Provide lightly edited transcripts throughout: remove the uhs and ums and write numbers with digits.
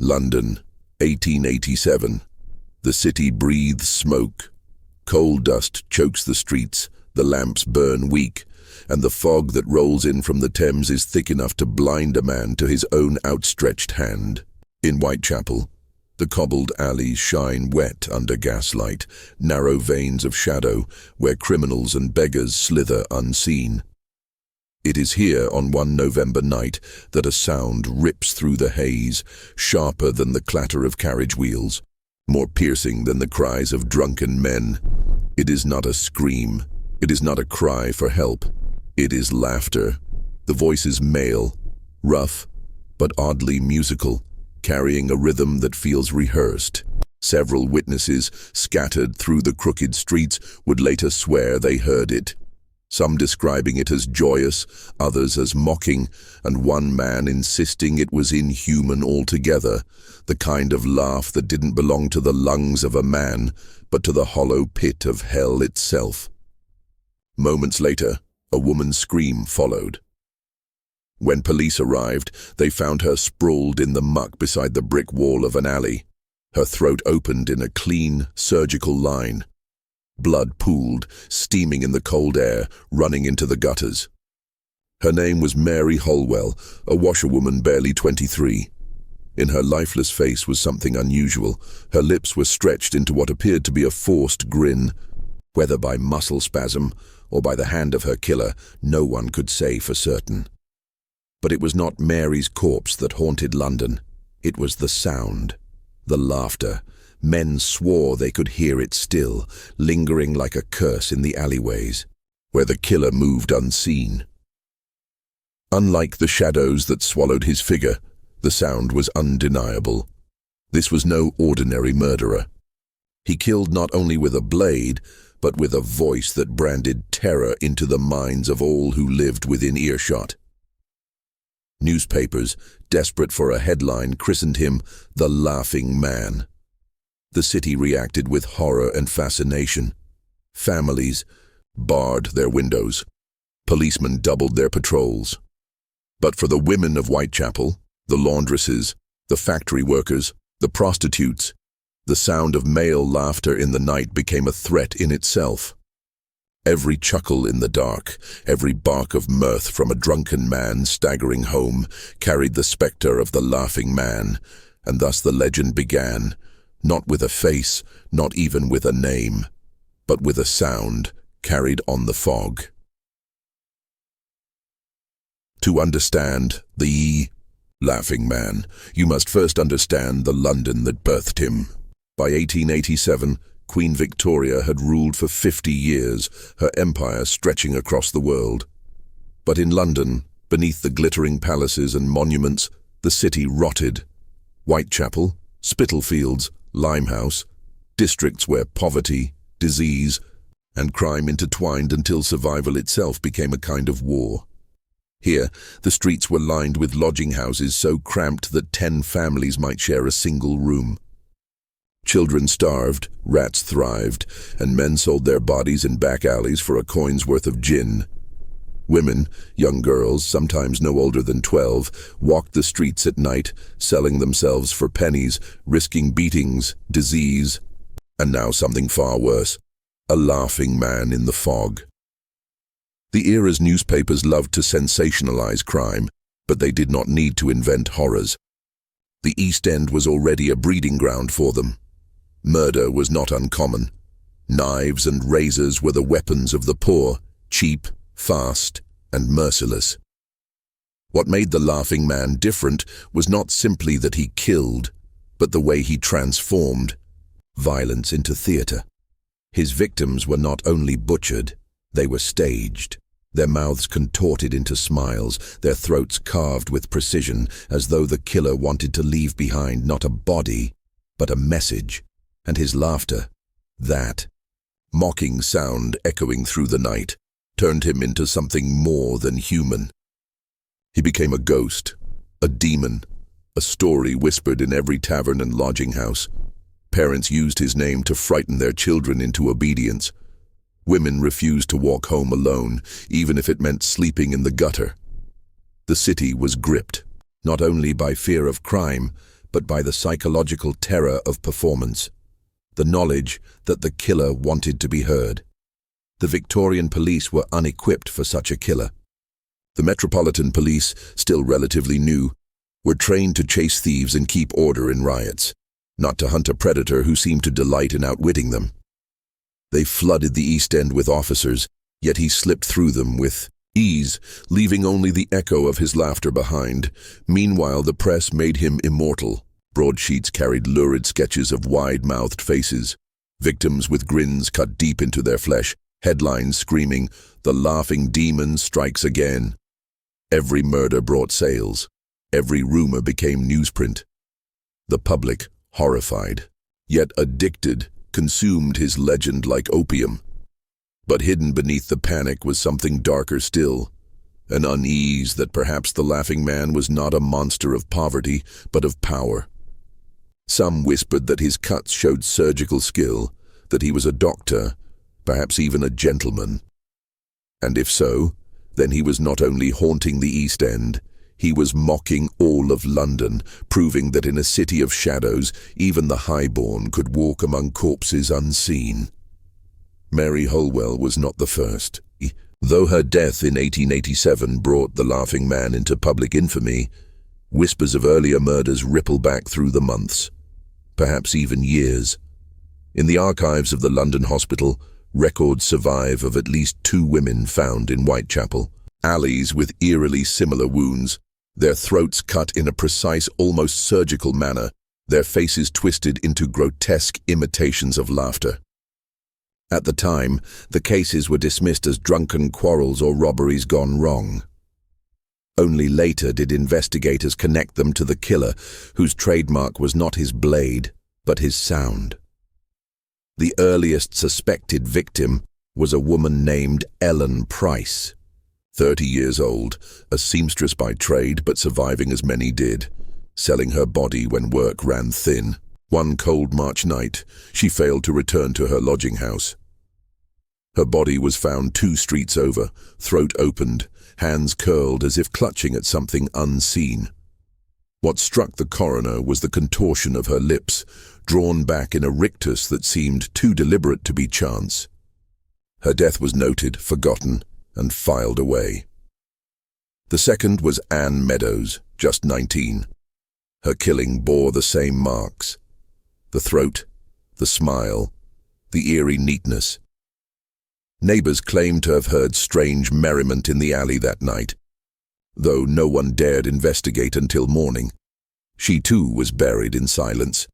London, 1887. The city breathes smoke. Coal dust chokes the streets, the lamps burn weak, and the fog that rolls in from the Thames is thick enough to blind a man to his own outstretched hand. In Whitechapel, the cobbled alleys shine wet under gaslight, narrow veins of shadow where criminals and beggars slither unseen. It is here on one November night that a sound rips through the haze, sharper than the clatter of carriage wheels, more piercing than the cries of drunken men. It is not a scream. It is not a cry for help. It is laughter. The voice is male, rough, but oddly musical, carrying a rhythm that feels rehearsed. Several witnesses, scattered through the crooked streets, would later swear they heard it. Some describing it as joyous, others as mocking, and one man insisting it was inhuman altogether, the kind of laugh that didn't belong to the lungs of a man, but to the hollow pit of hell itself. Moments later, a woman's scream followed. When police arrived, they found her sprawled in the muck beside the brick wall of an alley. Her throat opened in a clean, surgical line. Blood pooled, steaming in the cold air, running into the gutters. Her name was Mary Holwell, a washerwoman barely 23. In her lifeless face was something unusual. Her lips were stretched into what appeared to be a forced grin. Whether by muscle spasm or by the hand of her killer, no one could say for certain. But it was not Mary's corpse that haunted London. It was the sound, the laughter. Men swore they could hear it still, lingering like a curse in the alleyways, where the killer moved unseen. Unlike the shadows that swallowed his figure, the sound was undeniable. This was no ordinary murderer. He killed not only with a blade, but with a voice that branded terror into the minds of all who lived within earshot. Newspapers, desperate for a headline, christened him the Laughing Man. The city reacted with horror and fascination. Families barred their windows. Policemen doubled their patrols. But for the women of Whitechapel, the laundresses, the factory workers, the prostitutes, the sound of male laughter in the night became a threat in itself. Every chuckle in the dark, every bark of mirth from a drunken man staggering home, carried the specter of the Laughing Man, and thus the legend began. Not with a face, not even with a name, but with a sound carried on the fog. To understand the Laughing Man, you must first understand the London that birthed him. By 1887, Queen Victoria had ruled for 50 years, her empire stretching across the world. But in London, beneath the glittering palaces and monuments, the city rotted. Whitechapel, Spitalfields, Limehouse, districts where poverty, disease, and crime intertwined until survival itself became a kind of war. Here, the streets were lined with lodging houses so cramped that 10 families might share a single room. Children starved, rats thrived, and men sold their bodies in back alleys for a coin's worth of gin. Women, young girls, sometimes no older than 12, walked the streets at night, selling themselves for pennies, risking beatings, disease, and now something far worse, a laughing man in the fog. The era's newspapers loved to sensationalize crime, but they did not need to invent horrors. The East End was already a breeding ground for them. Murder was not uncommon. Knives and razors were the weapons of the poor, cheap, fast, and merciless. What made the Laughing Man different was not simply that he killed, but the way he transformed violence into theater. His victims were not only butchered, they were staged, their mouths contorted into smiles, their throats carved with precision, as though the killer wanted to leave behind not a body, but a message, and his laughter, that mocking sound echoing through the night, turned him into something more than human. He became a ghost, a demon, a story whispered in every tavern and lodging house. Parents used his name to frighten their children into obedience. Women refused to walk home alone, even if it meant sleeping in the gutter. The city was gripped, not only by fear of crime, but by the psychological terror of performance, the knowledge that the killer wanted to be heard. The Victorian police were unequipped for such a killer. The Metropolitan Police, still relatively new, were trained to chase thieves and keep order in riots, not to hunt a predator who seemed to delight in outwitting them. They flooded the East End with officers, yet he slipped through them with ease, leaving only the echo of his laughter behind. Meanwhile, the press made him immortal. Broadsheets carried lurid sketches of wide-mouthed faces, victims with grins cut deep into their flesh, headlines screaming, "The laughing demon strikes again." Every murder brought sales. Every rumor became newsprint. The public, horrified, yet addicted, consumed his legend like opium. But hidden beneath the panic was something darker still, an unease that perhaps the laughing man was not a monster of poverty, but of power. Some whispered that his cuts showed surgical skill, that he was a doctor, perhaps even a gentleman. And if so, then he was not only haunting the East End, he was mocking all of London, proving that in a city of shadows, even the highborn could walk among corpses unseen. Mary Holwell was not the first. Though her death in 1887 brought the laughing man into public infamy, whispers of earlier murders ripple back through the months, perhaps even years. In the archives of the London hospital, records survive of at least 2 women found in Whitechapel, alleys with eerily similar wounds, their throats cut in a precise, almost surgical manner, their faces twisted into grotesque imitations of laughter. At the time, the cases were dismissed as drunken quarrels or robberies gone wrong. Only later did investigators connect them to the killer, whose trademark was not his blade, but his sound. The earliest suspected victim was a woman named Ellen Price, 30 years old, a seamstress by trade but surviving as many did, selling her body when work ran thin. One cold March night, she failed to return to her lodging house. Her body was found 2 streets over, throat opened, hands curled as if clutching at something unseen. What struck the coroner was the contortion of her lips, drawn back in a rictus that seemed too deliberate to be chance. Her death was noted, forgotten, and filed away. The second was Anne Meadows, just 19. Her killing bore the same marks: the throat, the smile, the eerie neatness. Neighbors claimed to have heard strange merriment in the alley that night, though no one dared investigate until morning. She too was buried in silence.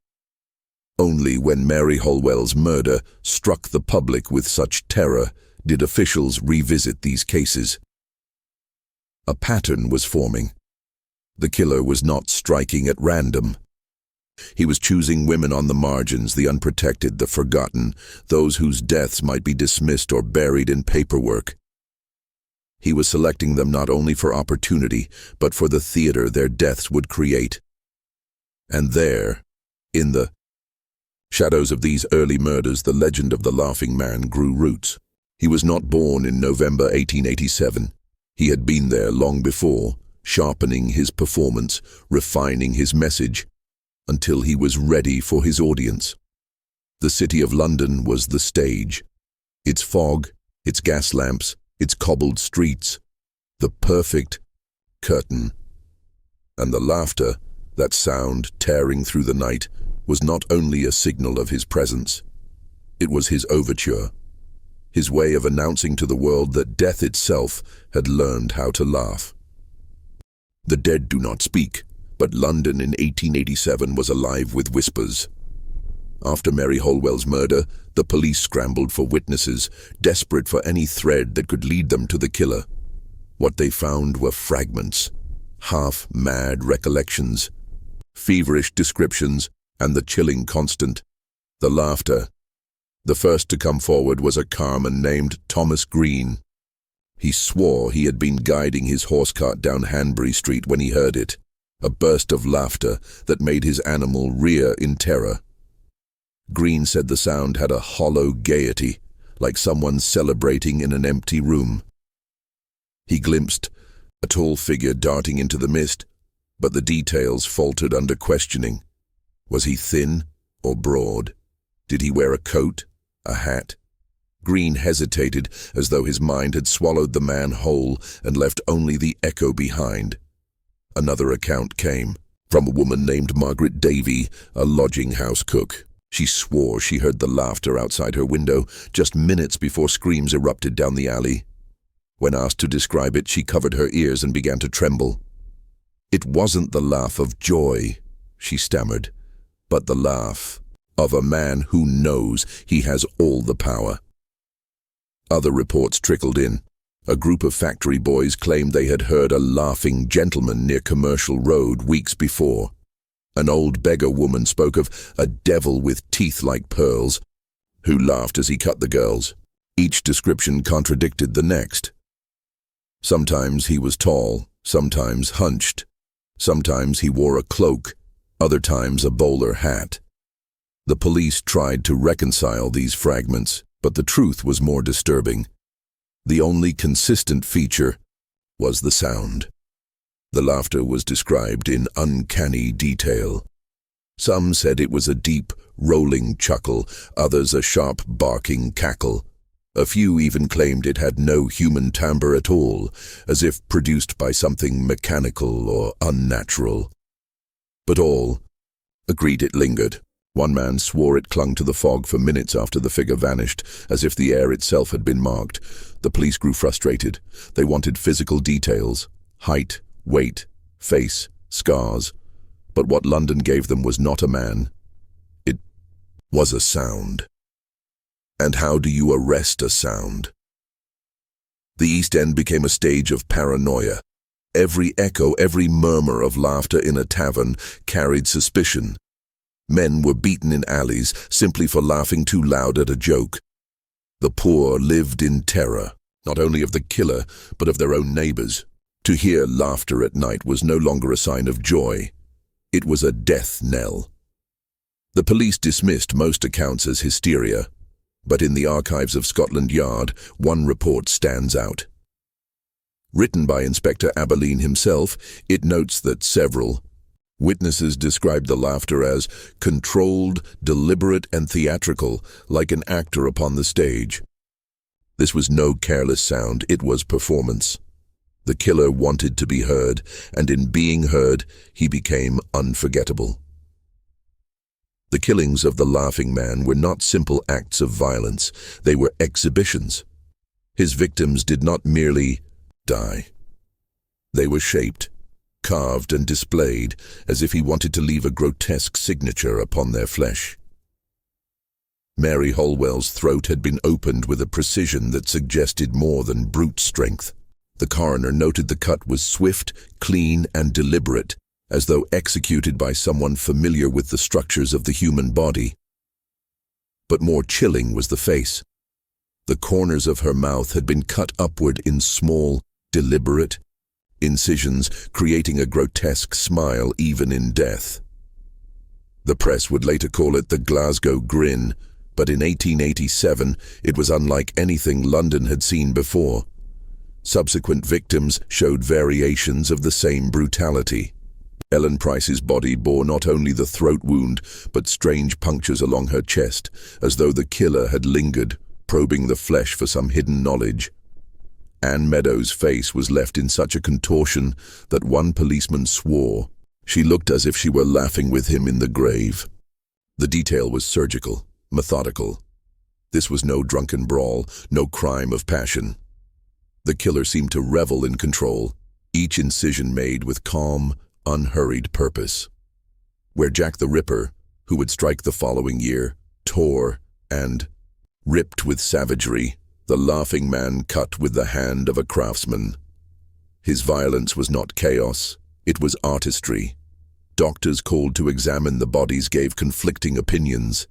Only when Mary Holwell's murder struck the public with such terror did officials revisit these cases. A pattern was forming. The killer was not striking at random. He was choosing women on the margins, the unprotected, the forgotten, those whose deaths might be dismissed or buried in paperwork. He was selecting them not only for opportunity, but for the theater their deaths would create. And there, in the shadows of these early murders, the legend of the laughing man grew roots. He was not born in November 1887. He had been there long before, sharpening his performance, refining his message, until he was ready for his audience. The city of London was the stage. Its fog, its gas lamps, its cobbled streets, the perfect curtain. And the laughter, that sound tearing through the night, was not only a signal of his presence. It was his overture, his way of announcing to the world that death itself had learned how to laugh. The dead do not speak, but London in 1887 was alive with whispers. After Mary Holwell's murder, the police scrambled for witnesses, desperate for any thread that could lead them to the killer. What they found were fragments, half-mad recollections, feverish descriptions, and the chilling constant, the laughter. The first to come forward was a carman named Thomas Green. He swore he had been guiding his horse cart down Hanbury Street when he heard it, a burst of laughter that made his animal rear in terror. Green said the sound had a hollow gaiety, like someone celebrating in an empty room. He glimpsed a tall figure darting into the mist, but the details faltered under questioning. Was he thin or broad? Did he wear a coat, a hat? Green hesitated, as though his mind had swallowed the man whole and left only the echo behind. Another account came, from a woman named Margaret Davy, a lodging-house cook. She swore she heard the laughter outside her window just minutes before screams erupted down the alley. When asked to describe it, she covered her ears and began to tremble. "It wasn't the laugh of joy," she stammered, "but the laugh of a man who knows he has all the power." Other reports trickled in. A group of factory boys claimed they had heard a laughing gentleman near Commercial Road weeks before. An old beggar woman spoke of a devil with teeth like pearls, who laughed as he cut the girls. Each description contradicted the next. Sometimes he was tall, sometimes hunched. Sometimes he wore a cloak, other times a bowler hat. The police tried to reconcile these fragments, but the truth was more disturbing. The only consistent feature was the sound. The laughter was described in uncanny detail. Some said it was a deep, rolling chuckle, others a sharp, barking cackle. A few even claimed it had no human timbre at all, as if produced by something mechanical or unnatural. But all agreed it lingered. One man swore it clung to the fog for minutes after the figure vanished, as if the air itself had been marked. The police grew frustrated. They wanted physical details: height, weight, face, scars. But what London gave them was not a man. It was a sound. And how do you arrest a sound? The East End became a stage of paranoia. Every echo, every murmur of laughter in a tavern carried suspicion. Men were beaten in alleys simply for laughing too loud at a joke. The poor lived in terror, not only of the killer, but of their own neighbors. To hear laughter at night was no longer a sign of joy. It was a death knell. The police dismissed most accounts as hysteria, but in the archives of Scotland Yard, one report stands out. Written by Inspector Aberline himself, it notes that several witnesses described the laughter as controlled, deliberate, and theatrical, like an actor upon the stage. This was no careless sound, it was performance. The killer wanted to be heard, and in being heard, he became unforgettable. The killings of the Laughing Man were not simple acts of violence, they were exhibitions. His victims did not merely die. They were shaped, carved and displayed as if he wanted to leave a grotesque signature upon their flesh. Mary Holwell's throat had been opened with a precision that suggested more than brute strength. The coroner noted the cut was swift, clean, and deliberate, as though executed by someone familiar with the structures of the human body. But more chilling was the face. The corners of her mouth had been cut upward in small, deliberate incisions, creating a grotesque smile even in death. The press would later call it the Glasgow grin, but in 1887 it was unlike anything London had seen before. Subsequent victims showed variations of the same brutality. Ellen Price's body bore not only the throat wound, but strange punctures along her chest, as though the killer had lingered, probing the flesh for some hidden knowledge. Anne Meadows' face was left in such a contortion that one policeman swore she looked as if she were laughing with him in the grave. The detail was surgical, methodical. This was no drunken brawl, no crime of passion. The killer seemed to revel in control, each incision made with calm, unhurried purpose. Where Jack the Ripper, who would strike the following year, tore and ripped with savagery, the Laughing Man cut with the hand of a craftsman. His violence was not chaos, it was artistry. Doctors called to examine the bodies gave conflicting opinions.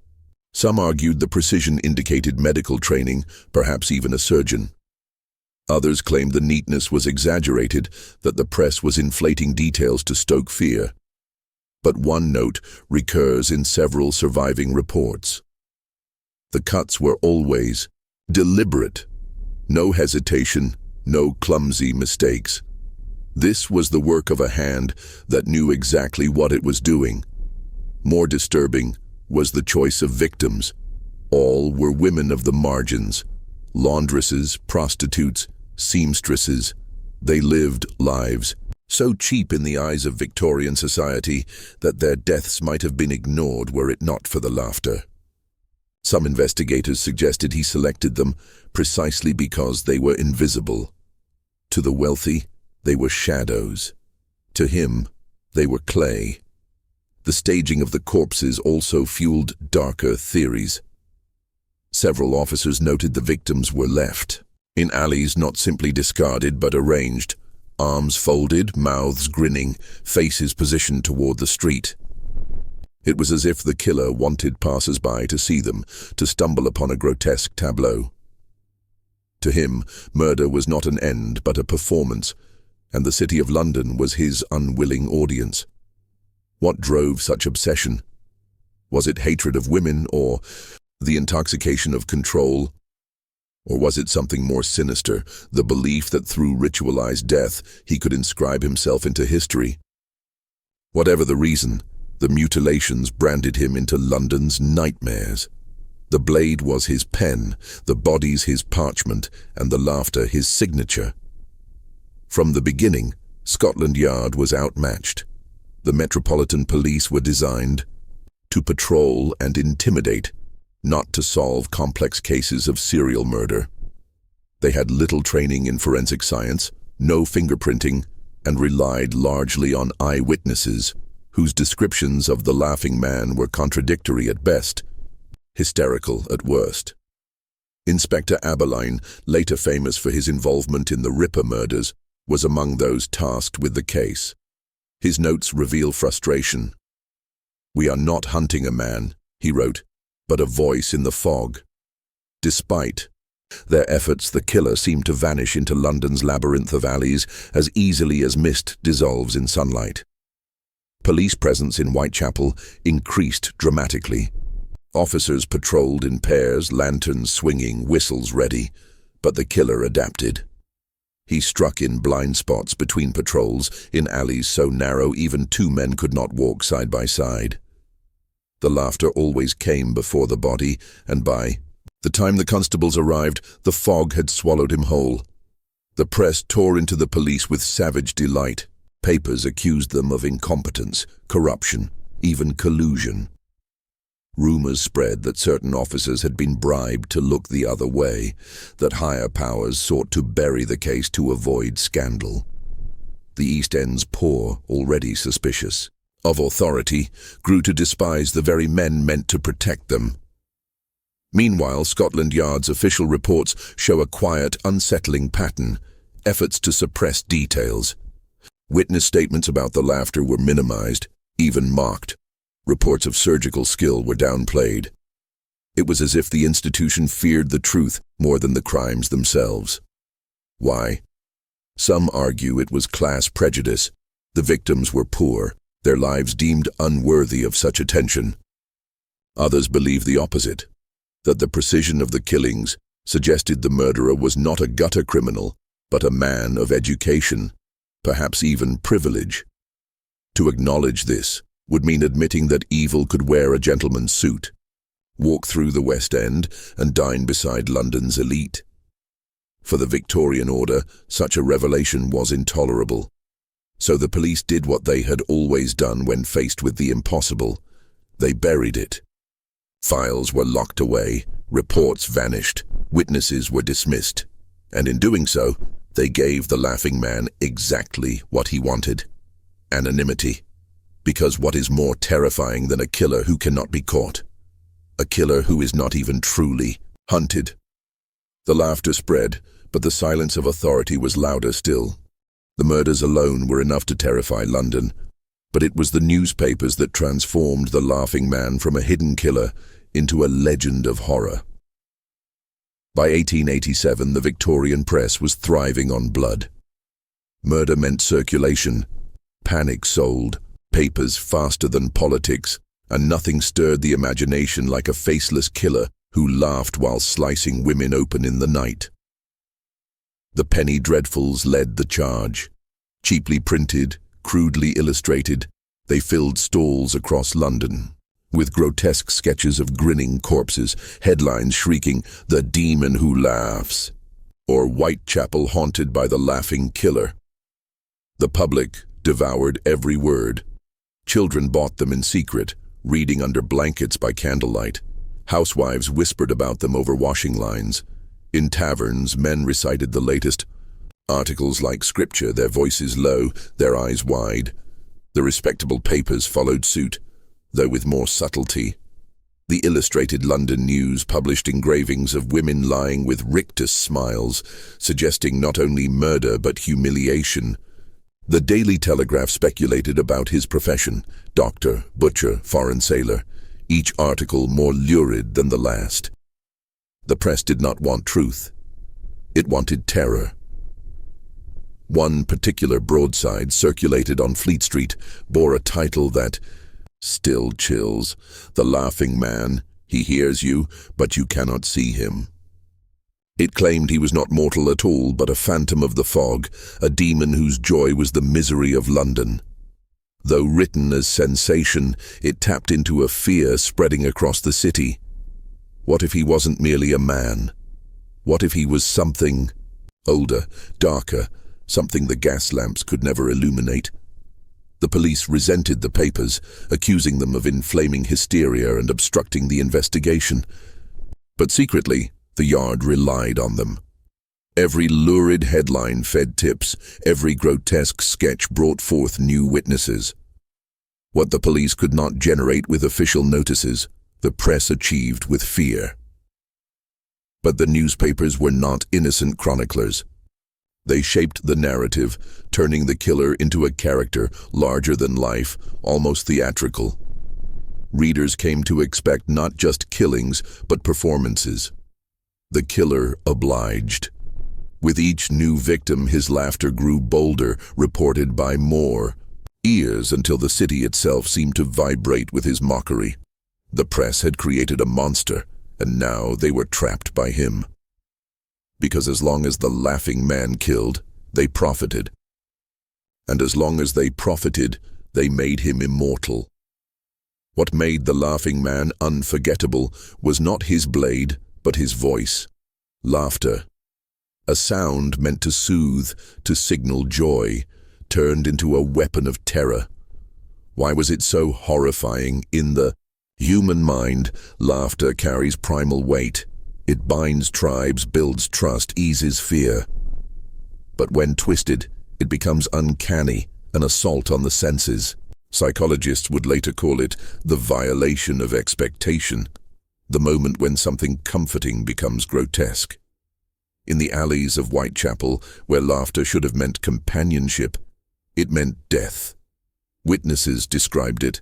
Some argued the precision indicated medical training, perhaps even a surgeon. Others claimed the neatness was exaggerated, that the press was inflating details to stoke fear. But one note recurs in several surviving reports. The cuts were always deliberate. No hesitation, no clumsy mistakes. This was the work of a hand that knew exactly what it was doing. More disturbing was the choice of victims. All were women of the margins, laundresses, prostitutes, seamstresses. They lived lives so cheap in the eyes of Victorian society that their deaths might have been ignored were it not for the laughter. Some investigators suggested he selected them precisely because they were invisible. To the wealthy, they were shadows. To him, they were clay. The staging of the corpses also fueled darker theories. Several officers noted the victims were left in alleys, not simply discarded but arranged, arms folded, mouths grinning, faces positioned toward the street. It was as if the killer wanted passers-by to see them, to stumble upon a grotesque tableau. To him, murder was not an end but a performance, and the City of London was his unwilling audience. What drove such obsession? Was it hatred of women, or the intoxication of control? Or was it something more sinister, the belief that through ritualized death he could inscribe himself into history? Whatever the reason, the mutilations branded him into London's nightmares. The blade was his pen, the bodies his parchment, and the laughter his signature. From the beginning, Scotland Yard was outmatched. The Metropolitan Police were designed to patrol and intimidate, not to solve complex cases of serial murder. They had little training in forensic science, no fingerprinting, and relied largely on eyewitnesses, whose descriptions of the laughing man were contradictory at best, hysterical at worst. Inspector Aberline, later famous for his involvement in the Ripper murders, was among those tasked with the case. His notes reveal frustration. "We are not hunting a man," he wrote, "but a voice in the fog." Despite their efforts, the killer seemed to vanish into London's labyrinth of alleys as easily as mist dissolves in sunlight. Police presence in Whitechapel increased dramatically. Officers patrolled in pairs, lanterns swinging, whistles ready, but the killer adapted. He struck in blind spots between patrols, in alleys so narrow even two men could not walk side by side. The laughter always came before the body, and by the time the constables arrived, the fog had swallowed him whole. The press tore into the police with savage delight. Papers accused them of incompetence, corruption, even collusion. Rumors spread that certain officers had been bribed to look the other way, that higher powers sought to bury the case to avoid scandal. The East End's poor, already suspicious of authority, grew to despise the very men meant to protect them. Meanwhile, Scotland Yard's official reports show a quiet, unsettling pattern, efforts to suppress details. Witness statements about the laughter were minimized, even mocked. Reports of surgical skill were downplayed. It was as if the institution feared the truth more than the crimes themselves. Why? Some argue it was class prejudice. The victims were poor, their lives deemed unworthy of such attention. Others believe the opposite, that the precision of the killings suggested the murderer was not a gutter criminal, but a man of education, perhaps even privilege. To acknowledge this would mean admitting that evil could wear a gentleman's suit, walk through the West End, and dine beside London's elite. For the Victorian order, such a revelation was intolerable. So the police did what they had always done when faced with the impossible. They buried it. Files were locked away, reports vanished, witnesses were dismissed, and in doing so, they gave the laughing man exactly what he wanted: anonymity. Because what is more terrifying than a killer who cannot be caught? A killer who is not even truly hunted. The laughter spread, but the silence of authority was louder still. The murders alone were enough to terrify London, but it was the newspapers that transformed the laughing man from a hidden killer into a legend of horror. By 1887, the Victorian press was thriving on blood. Murder meant circulation, panic sold, papers faster than politics, and nothing stirred the imagination like a faceless killer who laughed while slicing women open in the night. The penny dreadfuls led the charge. Cheaply printed, crudely illustrated, they filled stalls across London. with grotesque sketches of grinning corpses, headlines shrieking, "The Demon Who Laughs," or "Whitechapel Haunted by the Laughing Killer." The public devoured every word. Children bought them in secret, reading under blankets by candlelight. Housewives whispered about them over washing lines. In taverns, men recited the latest articles like scripture, their voices low, their eyes wide. The respectable papers followed suit, though with more subtlety. The Illustrated London News published engravings of women lying with rictus smiles, suggesting not only murder but humiliation. The Daily Telegraph speculated about his profession: doctor, butcher, foreign sailor, each article more lurid than the last. The press did not want truth. It wanted terror. One particular broadside, circulated on Fleet Street, bore a title that still chills: "The Laughing Man. He hears you, but you cannot see him." It claimed he was not mortal at all, but a phantom of the fog, a demon whose joy was the misery of London. Though written as sensation, it tapped into a fear spreading across the city. What if he wasn't merely a man? What if he was something older, darker, something the gas lamps could never illuminate? The police resented the papers, accusing them of inflaming hysteria and obstructing the investigation. But secretly, the Yard relied on them. Every lurid headline fed tips, every grotesque sketch brought forth new witnesses. What the police could not generate with official notices, the press achieved with fear. But the newspapers were not innocent chroniclers. They shaped the narrative, turning the killer into a character larger than life, almost theatrical. Readers came to expect not just killings, but performances. The killer obliged. With each new victim, his laughter grew bolder, reported by more ears, until the city itself seemed to vibrate with his mockery. The press had created a monster, and now they were trapped by him. Because as long as the Laughing Man killed, they profited. And as long as they profited, they made him immortal. What made the Laughing Man unforgettable was not his blade, but his voice. Laughter. A sound meant to soothe, to signal joy, turned into a weapon of terror. Why was it so horrifying? In the human mind, laughter carries primal weight. It binds tribes, builds trust, eases fear. But when twisted, it becomes uncanny, an assault on the senses. Psychologists would later call it the violation of expectation, the moment when something comforting becomes grotesque. In the alleys of Whitechapel, where laughter should have meant companionship, it meant death. Witnesses described it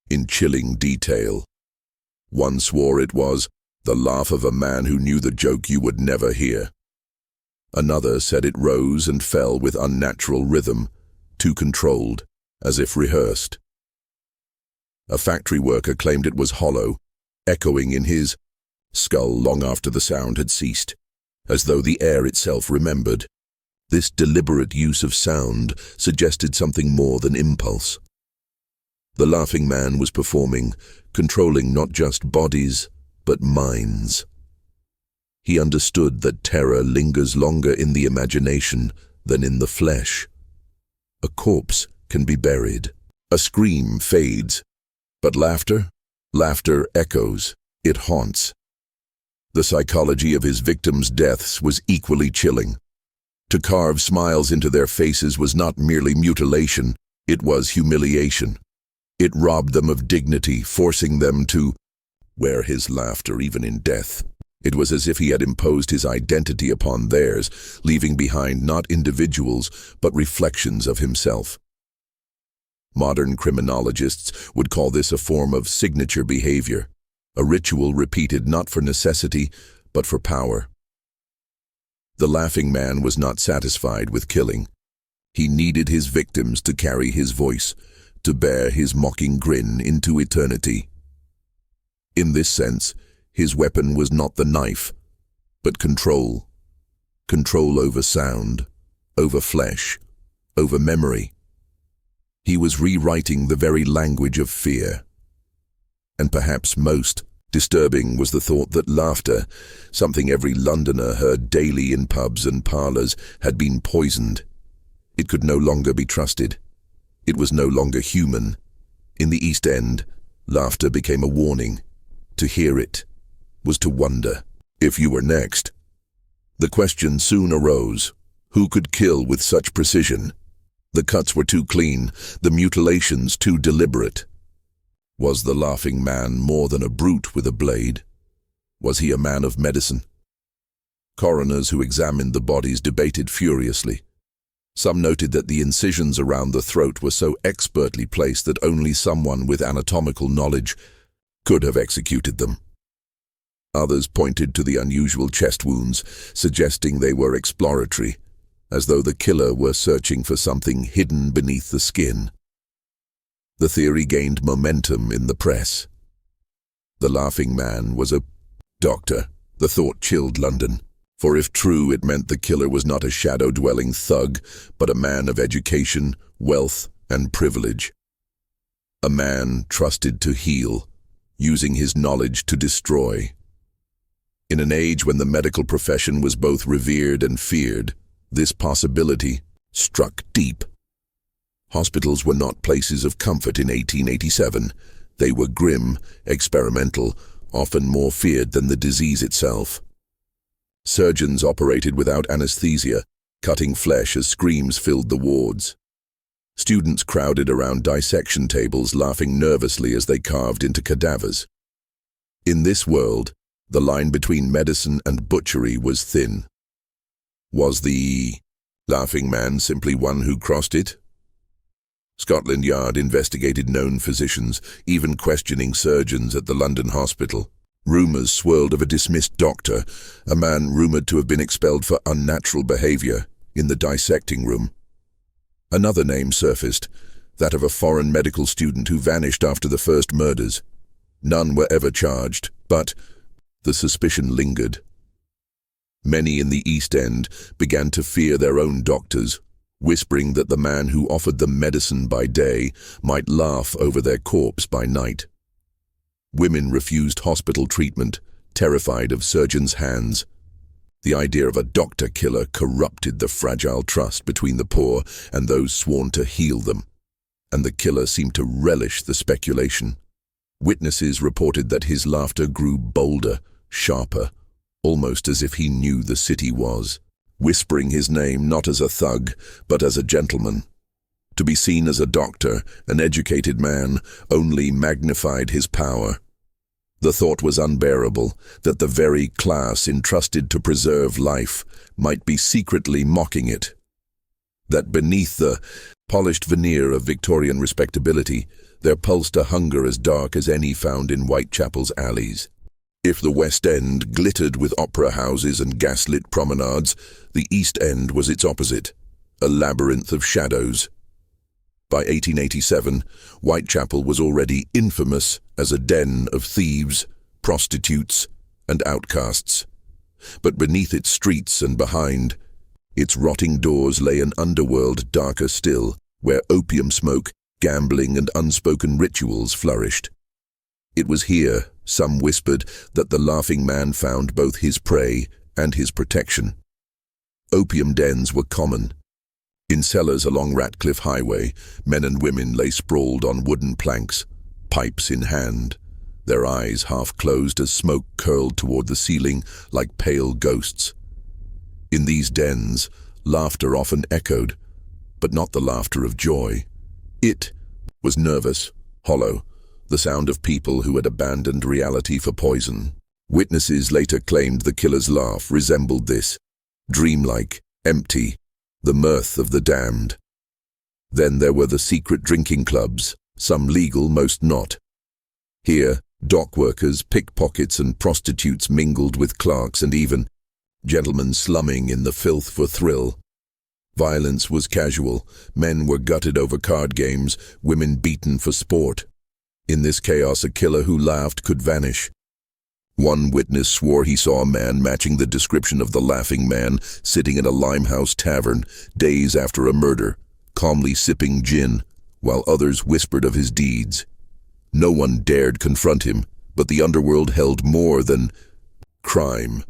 in chilling detail. One swore it was the laugh of a man who knew the joke you would never hear. Another said it rose and fell with unnatural rhythm, too controlled, as if rehearsed. A factory worker claimed it was hollow, echoing in his skull long after the sound had ceased, as though the air itself remembered. This deliberate use of sound suggested something more than impulse. The Laughing Man was performing, controlling not just bodies, but minds. He understood that terror lingers longer in the imagination than in the flesh. A corpse can be buried. A scream fades. But laughter? Laughter echoes. It haunts. The psychology of his victims' deaths was equally chilling. To carve smiles into their faces was not merely mutilation, it was humiliation. It robbed them of dignity, forcing them to wear his laughter even in death. It was as if he had imposed his identity upon theirs, leaving behind not individuals, but reflections of himself. Modern criminologists would call this a form of signature behavior, a ritual repeated not for necessity, but for power. The Laughing Man was not satisfied with killing. He needed his victims to carry his voice, to bear his mocking grin into eternity. In this sense, his weapon was not the knife, but control. Control over sound, over flesh, over memory. He was rewriting the very language of fear. And perhaps most disturbing was the thought that laughter, something every Londoner heard daily in pubs and parlours, had been poisoned. It could no longer be trusted. It was no longer human. In the East End, laughter became a warning. To hear it was to wonder if you were next. The question soon arose: who could kill with such precision? The cuts were too clean, the mutilations too deliberate. Was the laughing man more than a brute with a blade? Was he a man of medicine? Coroners who examined the bodies debated furiously. Some noted that the incisions around the throat were so expertly placed that only someone with anatomical knowledge could have executed them. Others pointed to the unusual chest wounds, suggesting they were exploratory, as though the killer were searching for something hidden beneath the skin. The theory gained momentum in the press. The laughing man was a doctor. The thought chilled London, for if true, it meant the killer was not a shadow-dwelling thug, but a man of education, wealth, and privilege. A man trusted to heal, using his knowledge to destroy. In an age when the medical profession was both revered and feared, this possibility struck deep. Hospitals were not places of comfort in 1887. They were grim, experimental, often more feared than the disease itself. Surgeons operated without anesthesia, cutting flesh as screams filled the wards. Students crowded around dissection tables, laughing nervously as they carved into cadavers. In this world, the line between medicine and butchery was thin. Was the laughing man simply one who crossed it? Scotland Yard investigated known physicians, even questioning surgeons at the London hospital. Rumours swirled of a dismissed doctor, a man rumoured to have been expelled for unnatural behaviour, in the dissecting room. Another name surfaced, that of a foreign medical student who vanished after the first murders. None were ever charged, but the suspicion lingered. Many in the East End began to fear their own doctors, whispering that the man who offered them medicine by day might laugh over their corpse by night. Women refused hospital treatment, terrified of surgeons' hands. The idea of a doctor-killer corrupted the fragile trust between the poor and those sworn to heal them, and the killer seemed to relish the speculation. Witnesses reported that his laughter grew bolder, sharper, almost as if he knew the city was, whispering his name not as a thug, but as a gentleman. To be seen as a doctor, an educated man, only magnified his power. The thought was unbearable that the very class entrusted to preserve life might be secretly mocking it. That beneath the polished veneer of Victorian respectability, there pulsed a hunger as dark as any found in Whitechapel's alleys. If the West End glittered with opera houses and gaslit promenades, the East End was its opposite, a labyrinth of shadows. By 1887, Whitechapel was already infamous as a den of thieves, prostitutes, and outcasts. But beneath its streets and behind, its rotting doors lay an underworld darker still, where opium smoke, gambling, and unspoken rituals flourished. It was here, some whispered, that the laughing man found both his prey and his protection. Opium dens were common. In cellars along Ratcliffe Highway, men and women lay sprawled on wooden planks, pipes in hand, their eyes half closed as smoke curled toward the ceiling like pale ghosts. In these dens, laughter often echoed, but not the laughter of joy. It was nervous, hollow, the sound of people who had abandoned reality for poison. Witnesses later claimed the killer's laugh resembled this, dreamlike, empty, the mirth of the damned. Then there were the secret drinking clubs, some legal, most not. Here, dock workers, pickpockets, and prostitutes mingled with clerks and even gentlemen slumming in the filth for thrill. Violence was casual, men were gutted over card games, women beaten for sport. In this chaos, a killer who laughed could vanish. One witness swore he saw a man matching the description of the laughing man sitting in a Limehouse tavern days after a murder, calmly sipping gin, while others whispered of his deeds. No one dared confront him, but the underworld held more than crime.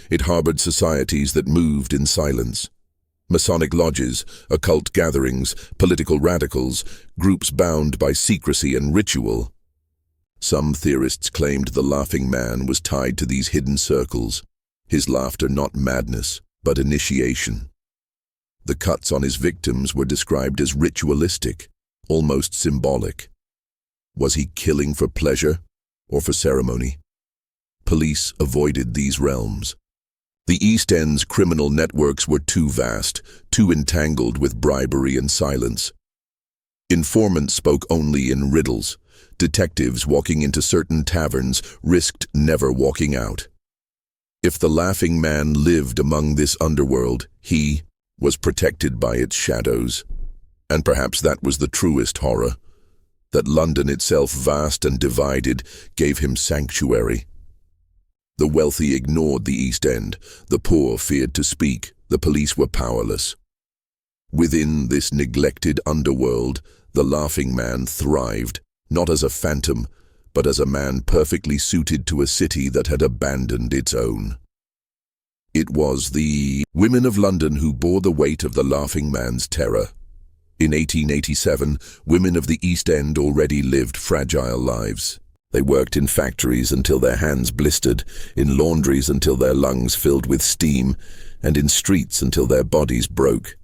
It harbored societies that moved in silence. Masonic lodges, occult gatherings, political radicals, groups bound by secrecy and ritual. Some theorists claimed the laughing man was tied to these hidden circles, his laughter not madness, but initiation. The cuts on his victims were described as ritualistic, almost symbolic. Was he killing for pleasure or for ceremony? Police avoided these realms. The East End's criminal networks were too vast, too entangled with bribery and silence. Informants spoke only in riddles. Detectives walking into certain taverns risked never walking out. If the laughing man lived among this underworld, he was protected by its shadows. And perhaps that was the truest horror, that London itself, vast and divided, gave him sanctuary. The wealthy ignored the East End, the poor feared to speak, the police were powerless. Within this neglected underworld, the laughing man thrived, not as a phantom, but as a man perfectly suited to a city that had abandoned its own. It was the women of London who bore the weight of the laughing man's terror. In 1887, women of the East End already lived fragile lives. They worked in factories until their hands blistered, in laundries until their lungs filled with steam, and in streets until their bodies broke.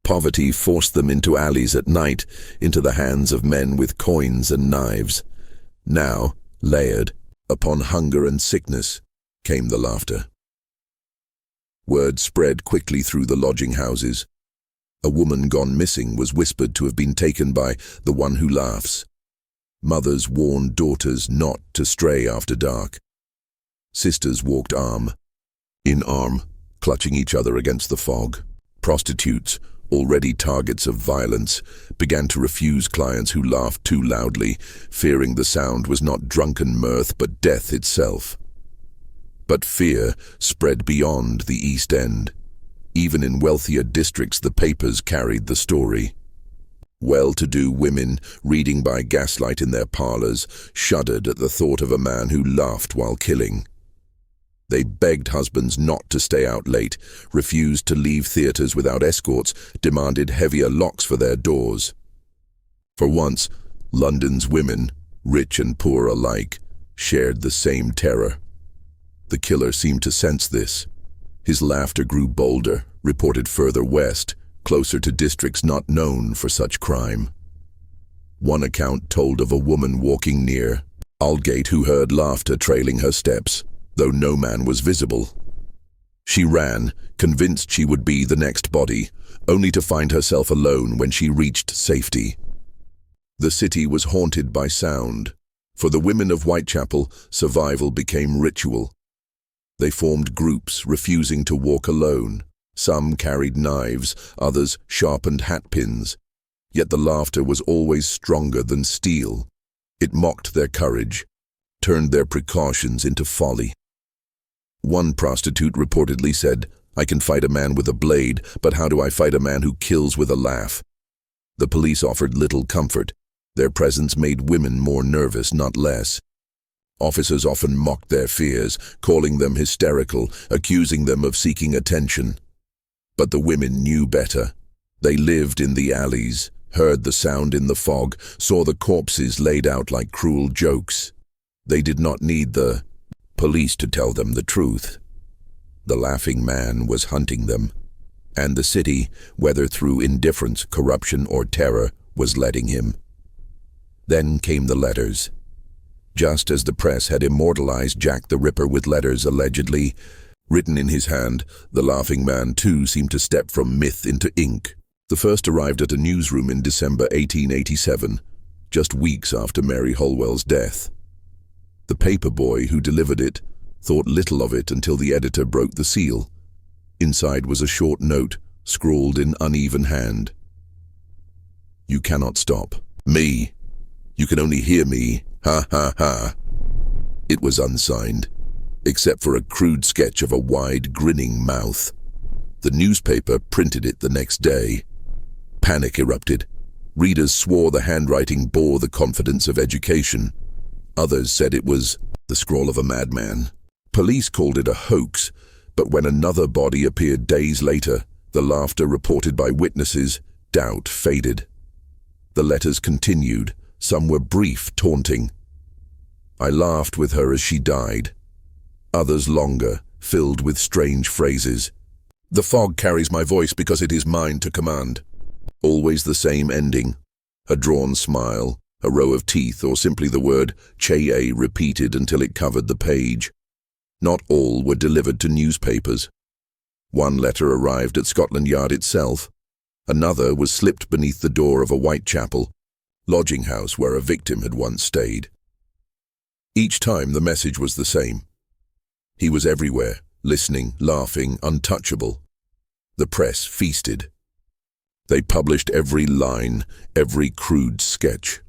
Poverty forced them into alleys at night, into the hands of men with coins and knives. Now, layered upon hunger and sickness, came the laughter. Word spread quickly through the lodging houses. A woman gone missing was whispered to have been taken by the one who laughs. Mothers warned daughters not to stray after dark. Sisters walked arm in arm, clutching each other against the fog. Prostitutes, already targets of violence, began to refuse clients who laughed too loudly, fearing the sound was not drunken mirth but death itself. But fear spread beyond the East End. Even in wealthier districts, the papers carried the story. Well-to-do women, reading by gaslight in their parlors, shuddered at the thought of a man who laughed while killing. They begged husbands not to stay out late, refused to leave theaters without escorts, demanded heavier locks for their doors. For once, London's women, rich and poor alike, shared the same terror. The killer seemed to sense this. His laughter grew bolder, reported further west, closer to districts not known for such crime. One account told of a woman walking near Aldgate who heard laughter trailing her steps, though no man was visible. She ran, convinced she would be the next body, only to find herself alone when she reached safety. The city was haunted by sound. For the women of Whitechapel, survival became ritual. They formed groups, refusing to walk alone. Some carried knives, others sharpened hatpins. Yet the laughter was always stronger than steel. It mocked their courage, turned their precautions into folly. One prostitute reportedly said, "I can fight a man with a blade, but how do I fight a man who kills with a laugh?" The police offered little comfort. Their presence made women more nervous, not less. Officers often mocked their fears, calling them hysterical, accusing them of seeking attention. But the women knew better. They lived in the alleys, heard the sound in the fog, saw the corpses laid out like cruel jokes. They did not need the police to tell them the truth. The laughing man was hunting them, and the city, whether through indifference, corruption, or terror, was letting him. Then came the letters. Just as the press had immortalized Jack the Ripper with letters allegedly written in his hand, the laughing man too seemed to step from myth into ink. The first arrived at a newsroom in December 1887, just weeks after Mary Holwell's death. The paper boy who delivered it thought little of it until the editor broke the seal. Inside was a short note, scrawled in uneven hand. "You cannot stop me. You can only hear me. Ha ha ha." It was unsigned, except for a crude sketch of a wide, grinning mouth. The newspaper printed it the next day. Panic erupted. Readers swore the handwriting bore the confidence of education. Others said it was the scrawl of a madman. Police called it a hoax, but when another body appeared days later, the laughter reported by witnesses, doubt faded. The letters continued. Some were brief, taunting. I laughed with her as she died. Others longer, filled with strange phrases. The fog carries my voice because it is mine to command. Always the same ending. A drawn smile, a row of teeth, or simply the word "Che" repeated until it covered the page. Not all were delivered to newspapers. One letter arrived at Scotland Yard itself. Another was slipped beneath the door of a Whitechapel lodging house where a victim had once stayed. Each time the message was the same. He was everywhere, listening, laughing, untouchable. The press feasted. They published every line, every crude sketch.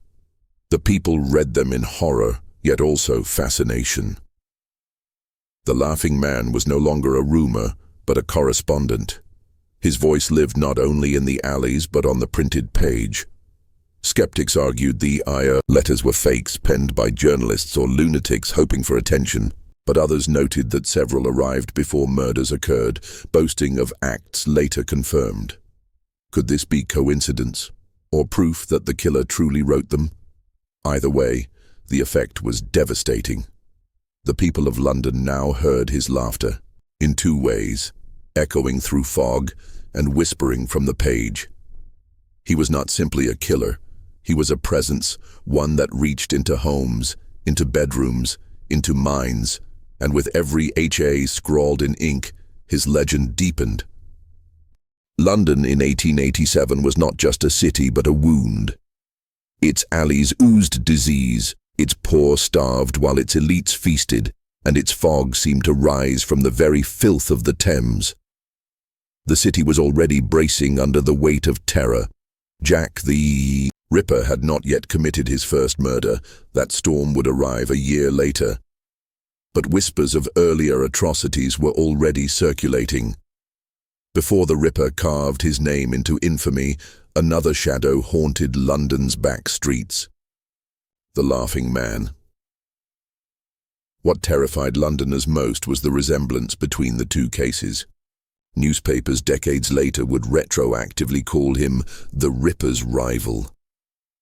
The people read them in horror, yet also fascination. The laughing man was no longer a rumor, but a correspondent. His voice lived not only in the alleys, but on the printed page. Skeptics argued the letters were fakes penned by journalists or lunatics hoping for attention, but others noted that several arrived before murders occurred, boasting of acts later confirmed. Could this be coincidence, or proof that the killer truly wrote them? Either way, the effect was devastating. The people of London now heard his laughter, in two ways, echoing through fog and whispering from the page. He was not simply a killer. He was a presence, one that reached into homes, into bedrooms, into minds, and with every HA scrawled in ink, his legend deepened. London in 1887 was not just a city but a wound. Its alleys oozed disease, its poor starved while its elites feasted, and its fog seemed to rise from the very filth of the Thames. The city was already bracing under the weight of terror. Jack the Ripper had not yet committed his first murder. That storm would arrive a year later. But whispers of earlier atrocities were already circulating. Before the Ripper carved his name into infamy, another shadow haunted London's back streets. The laughing man. What terrified Londoners most was the resemblance between the two cases. Newspapers decades later would retroactively call him the Ripper's rival.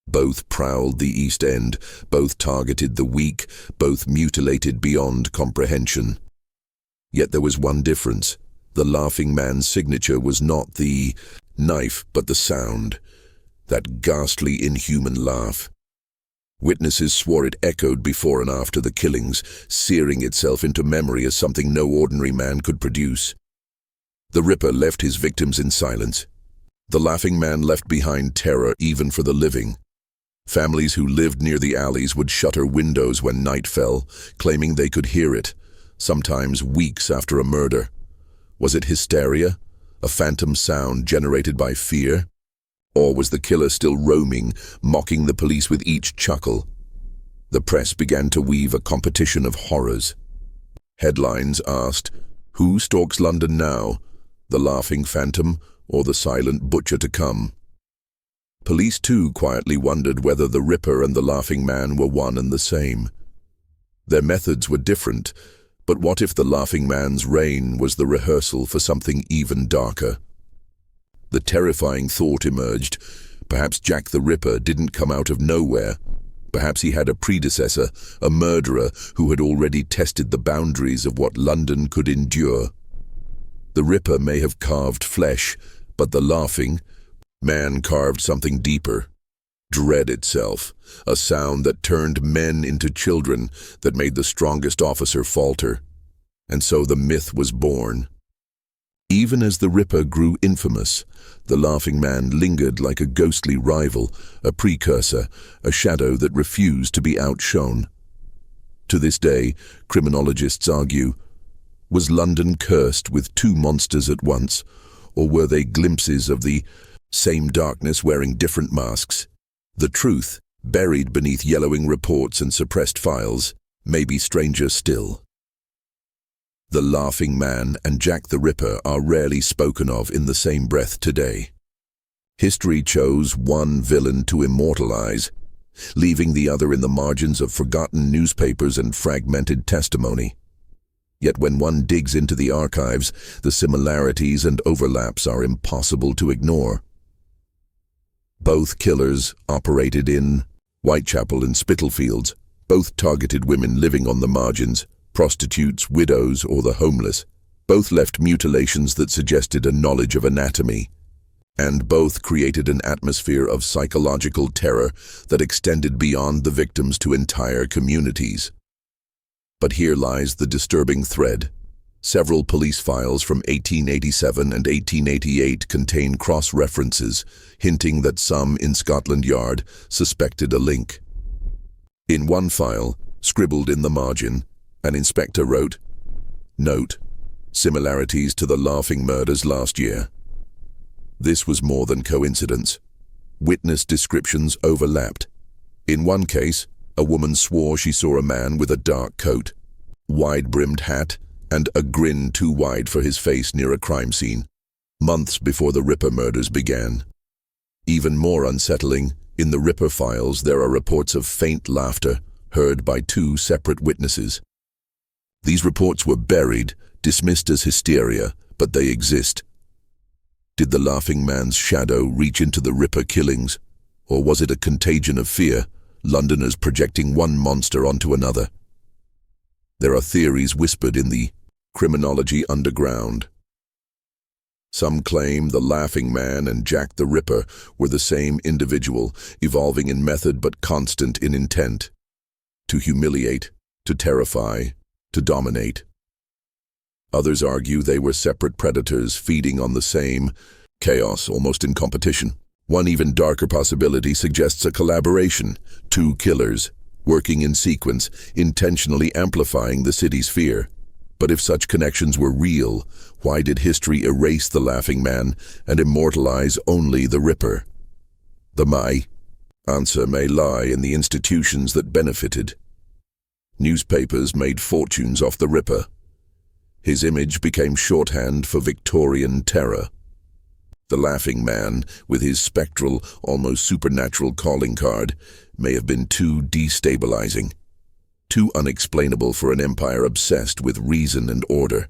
Both prowled the East End, both targeted the weak, both mutilated beyond comprehension. Yet there was one difference. The laughing man's signature was not the knife, but the sound, that ghastly, inhuman laugh. Witnesses swore it echoed before and after the killings, searing itself into memory as something no ordinary man could produce. The Ripper left his victims in silence. The laughing man left behind terror even for the living. Families who lived near the alleys would shutter windows when night fell, claiming they could hear it, sometimes weeks after a murder. Was it hysteria, a phantom sound generated by fear? Or was the killer still roaming, mocking the police with each chuckle? The press began to weave a competition of horrors. Headlines asked, "Who stalks London now? The laughing phantom or the silent butcher to come?" Police too quietly wondered whether the Ripper and the laughing man were one and the same. Their methods were different, but what if the laughing man's reign was the rehearsal for something even darker? The terrifying thought emerged. Perhaps Jack the Ripper didn't come out of nowhere. Perhaps he had a predecessor, a murderer who had already tested the boundaries of what London could endure. The Ripper may have carved flesh, but the laughing man carved something deeper. Dread itself, a sound that turned men into children, that made the strongest officer falter. And so the myth was born. Even as the Ripper grew infamous, the laughing man lingered like a ghostly rival, a precursor, a shadow that refused to be outshone. To this day, criminologists argue, was London cursed with two monsters at once, or were they glimpses of the same darkness wearing different masks? The truth, buried beneath yellowing reports and suppressed files, may be stranger still. The laughing man and Jack the Ripper are rarely spoken of in the same breath today. History chose one villain to immortalize, leaving the other in the margins of forgotten newspapers and fragmented testimony. Yet when one digs into the archives, the similarities and overlaps are impossible to ignore. Both killers operated in Whitechapel and Spitalfields. Both targeted women living on the margins, prostitutes, widows, or the homeless. Both left mutilations that suggested a knowledge of anatomy. And both created an atmosphere of psychological terror that extended beyond the victims to entire communities. But here lies the disturbing thread. Several police files from 1887 and 1888 contain cross-references, hinting that some in Scotland Yard suspected a link. In one file, scribbled in the margin, an inspector wrote, "Note, similarities to the Laughing murders last year." This was more than coincidence. Witness descriptions overlapped. In one case, a woman swore she saw a man with a dark coat, wide-brimmed hat, and a grin too wide for his face near a crime scene, months before the Ripper murders began. Even more unsettling, in the Ripper files there are reports of faint laughter heard by two separate witnesses. These reports were buried, dismissed as hysteria, but they exist. Did the Laughing Man's shadow reach into the Ripper killings, or was it a contagion of fear, Londoners projecting one monster onto another? There are theories whispered in the criminology underground. Some claim the Laughing Man and Jack the Ripper were the same individual, evolving in method but constant in intent. To humiliate, to terrify, to dominate. Others argue they were separate predators feeding on the same chaos, almost in competition. One even darker possibility suggests a collaboration, two killers, working in sequence, intentionally amplifying the city's fear. But if such connections were real, why did history erase the Laughing Man and immortalize only the Ripper? The answer may lie in the institutions that benefited. Newspapers made fortunes off the Ripper. His image became shorthand for Victorian terror. The Laughing Man, with his spectral, almost supernatural calling card, may have been too destabilizing, too unexplainable for an empire obsessed with reason and order.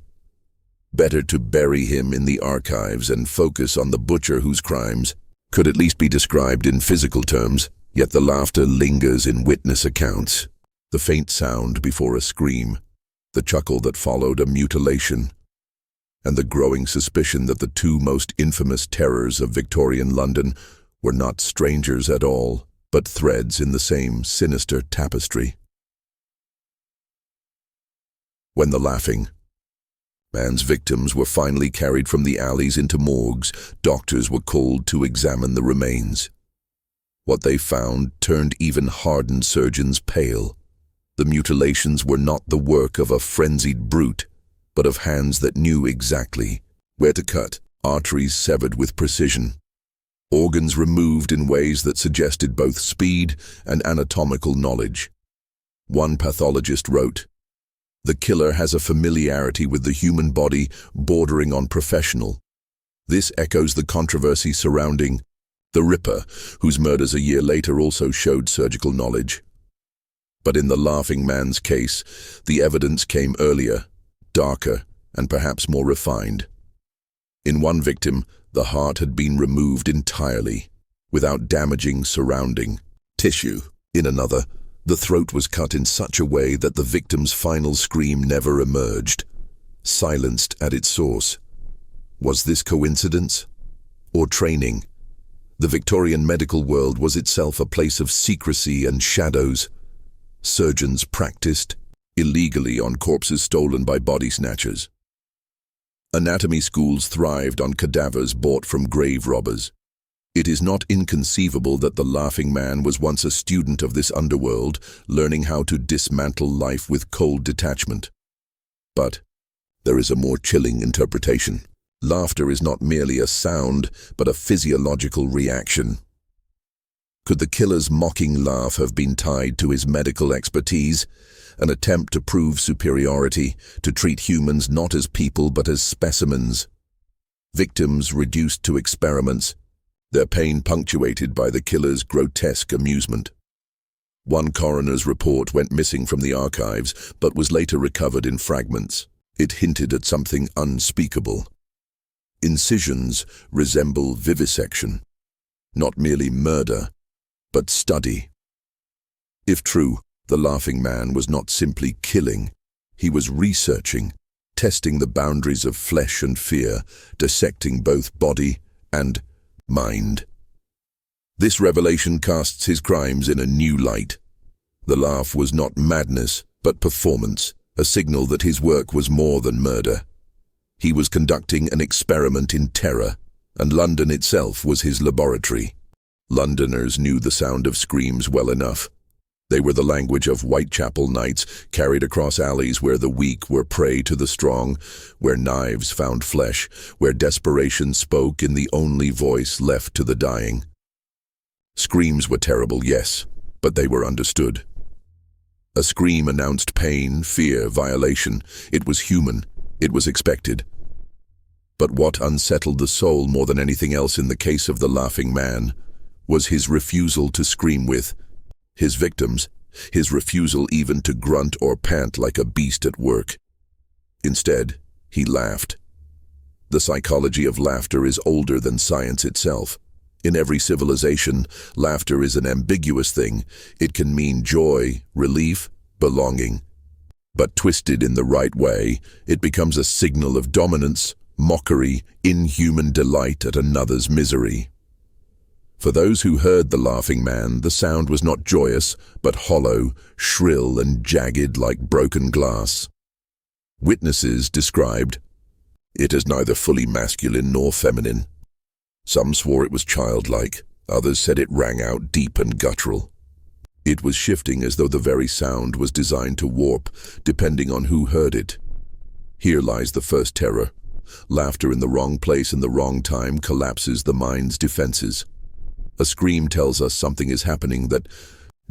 Better to bury him in the archives and focus on the butcher whose crimes could at least be described in physical terms, yet the laughter lingers in witness accounts. The faint sound before a scream, the chuckle that followed a mutilation, and the growing suspicion that the two most infamous terrors of Victorian London were not strangers at all, but threads in the same sinister tapestry. When the Laughing Man's victims were finally carried from the alleys into morgues, doctors were called to examine the remains. What they found turned even hardened surgeons pale. The mutilations were not the work of a frenzied brute, but of hands that knew exactly where to cut, arteries severed with precision, organs removed in ways that suggested both speed and anatomical knowledge. One pathologist wrote, "The killer has a familiarity with the human body bordering on professional." This echoes the controversy surrounding the Ripper, whose murders a year later also showed surgical knowledge. But in the Laughing Man's case, the evidence came earlier, darker, and perhaps more refined. In one victim, the heart had been removed entirely, without damaging surrounding tissue. In another, the throat was cut in such a way that the victim's final scream never emerged, silenced at its source. Was this coincidence? Or training? The Victorian medical world was itself a place of secrecy and shadows. Surgeons practiced illegally on corpses stolen by body snatchers. Anatomy schools thrived on cadavers bought from grave robbers. It is not inconceivable that the Laughing Man was once a student of this underworld, learning how to dismantle life with cold detachment. But there is a more chilling interpretation. Laughter is not merely a sound, but a physiological reaction. Could the killer's mocking laugh have been tied to his medical expertise, an attempt to prove superiority, to treat humans not as people but as specimens? Victims reduced to experiments, their pain punctuated by the killer's grotesque amusement. One coroner's report went missing from the archives, but was later recovered in fragments. It hinted at something unspeakable. Incisions resemble vivisection, not merely murder, but study. If true, the laughing man was not simply killing, he was researching, testing the boundaries of flesh and fear, dissecting both body and mind. This revelation casts his crimes in a new light. The laugh was not madness, but performance, a signal that his work was more than murder. He was conducting an experiment in terror, and London itself was his laboratory. Londoners knew the sound of screams well enough. They were the language of Whitechapel nights, carried across alleys where the weak were prey to the strong, where knives found flesh, where desperation spoke in the only voice left to the dying. Screams were terrible, yes, but they were understood. A scream announced pain, fear, violation. It was human. It was expected. But what unsettled the soul more than anything else in the case of the laughing man was his refusal to scream with his victims, his refusal even to grunt or pant like a beast at work. Instead, he laughed. The psychology of laughter is older than science itself. In every civilization, laughter is an ambiguous thing. It can mean joy, relief, belonging. But twisted in the right way, it becomes a signal of dominance, mockery, inhuman delight at another's misery. For those who heard the laughing man, the sound was not joyous, but hollow, shrill and jagged like broken glass. Witnesses described it as neither fully masculine nor feminine. Some swore it was childlike, others said it rang out deep and guttural. It was shifting as though the very sound was designed to warp, depending on who heard it. Here lies the first terror. Laughter in the wrong place and the wrong time collapses the mind's defenses. A scream tells us something is happening, that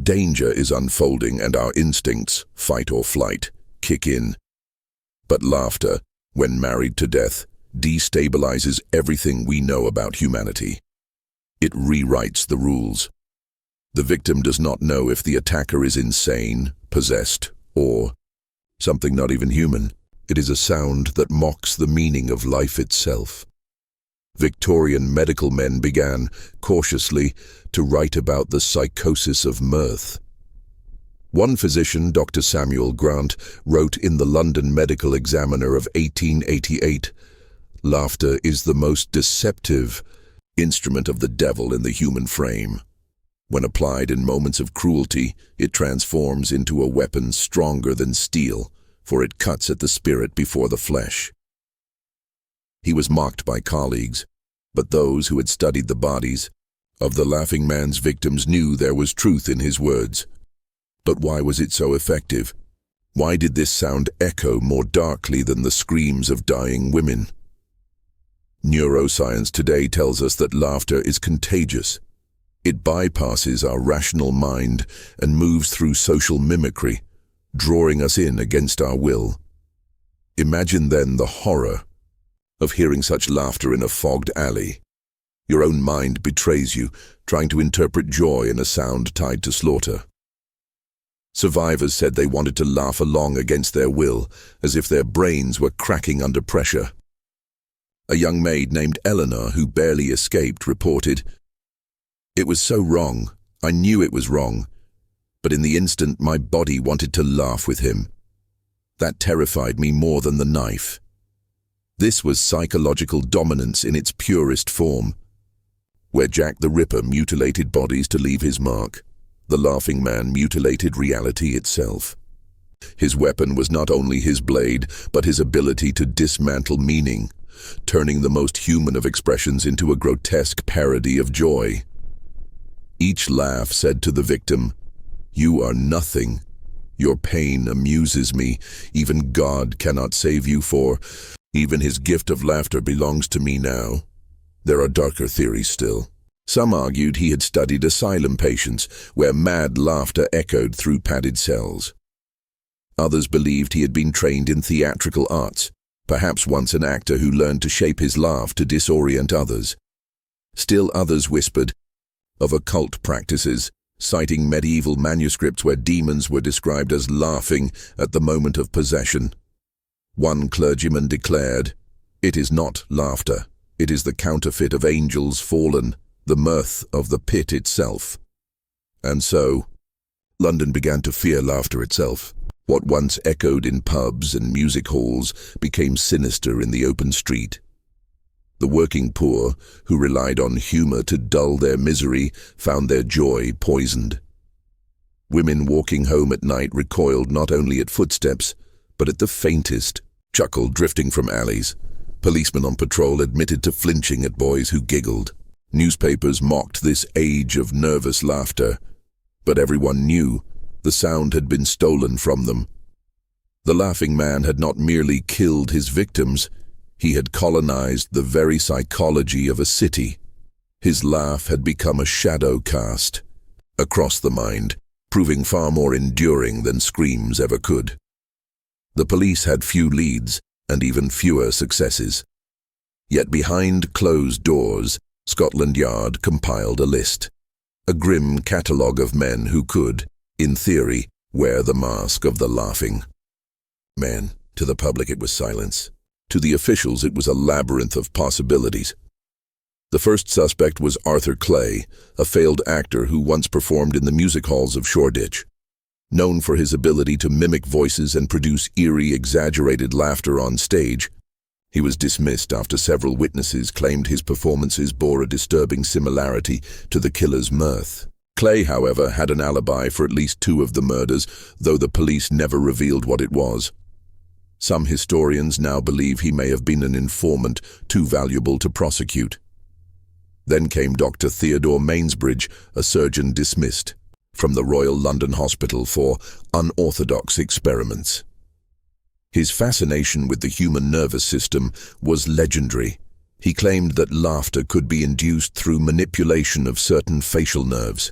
danger is unfolding, and our instincts, fight or flight, kick in. But laughter, when married to death, destabilizes everything we know about humanity. It rewrites the rules. The victim does not know if the attacker is insane, possessed, or something not even human. It is a sound that mocks the meaning of life itself. Victorian medical men began, cautiously, to write about the psychosis of mirth. One physician, Dr. Samuel Grant, wrote in the London Medical Examiner of 1888, "Laughter is the most deceptive instrument of the devil in the human frame. When applied in moments of cruelty, it transforms into a weapon stronger than steel, for it cuts at the spirit before the flesh." He was mocked by colleagues, but those who had studied the bodies of the laughing man's victims knew there was truth in his words. But why was it so effective? Why did this sound echo more darkly than the screams of dying women? Neuroscience today tells us that laughter is contagious. It bypasses our rational mind and moves through social mimicry, drawing us in against our will. Imagine then the horror of hearing such laughter in a fogged alley. Your own mind betrays you, trying to interpret joy in a sound tied to slaughter. Survivors said they wanted to laugh along against their will, as if their brains were cracking under pressure. A young maid named Eleanor, who barely escaped, reported, "It was so wrong. I knew it was wrong. But in the instant, my body wanted to laugh with him. That terrified me more than the knife." This was psychological dominance in its purest form. Where Jack the Ripper mutilated bodies to leave his mark, the laughing man mutilated reality itself. His weapon was not only his blade, but his ability to dismantle meaning, turning the most human of expressions into a grotesque parody of joy. Each laugh said to the victim, "You are nothing. Your pain amuses me. Even God cannot save you, for even his gift of laughter belongs to me now." There are darker theories still. Some argued he had studied asylum patients, where mad laughter echoed through padded cells. Others believed he had been trained in theatrical arts, perhaps once an actor who learned to shape his laugh to disorient others. Still others whispered of occult practices, citing medieval manuscripts where demons were described as laughing at the moment of possession. One clergyman declared, "It is not laughter, it is the counterfeit of angels fallen, the mirth of the pit itself." And so, London began to fear laughter itself. What once echoed in pubs and music halls became sinister in the open street. The working poor, who relied on humor to dull their misery, found their joy poisoned. Women walking home at night recoiled not only at footsteps, but at the faintest chuckle drifting from alleys. Policemen on patrol admitted to flinching at boys who giggled. Newspapers mocked this age of nervous laughter, but everyone knew the sound had been stolen from them. The laughing man had not merely killed his victims, he had colonized the very psychology of a city. His laugh had become a shadow cast across the mind, proving far more enduring than screams ever could. The police had few leads and even fewer successes. Yet behind closed doors, Scotland Yard compiled a list, a grim catalogue of men who could, in theory, wear the mask of the laughing man. To the public it was silence. To the officials it was a labyrinth of possibilities. The first suspect was Arthur Clay, a failed actor who once performed in the music halls of Shoreditch. Known for his ability to mimic voices and produce eerie, exaggerated laughter on stage, he was dismissed after several witnesses claimed his performances bore a disturbing similarity to the killer's mirth. Clay, however, had an alibi for at least 2 of the murders, though the police never revealed what it was. Some historians now believe he may have been an informant too valuable to prosecute. Then came Dr. Theodore Mainsbridge, a surgeon dismissed from the Royal London Hospital for unorthodox experiments. His fascination with the human nervous system was legendary. He claimed that laughter could be induced through manipulation of certain facial nerves.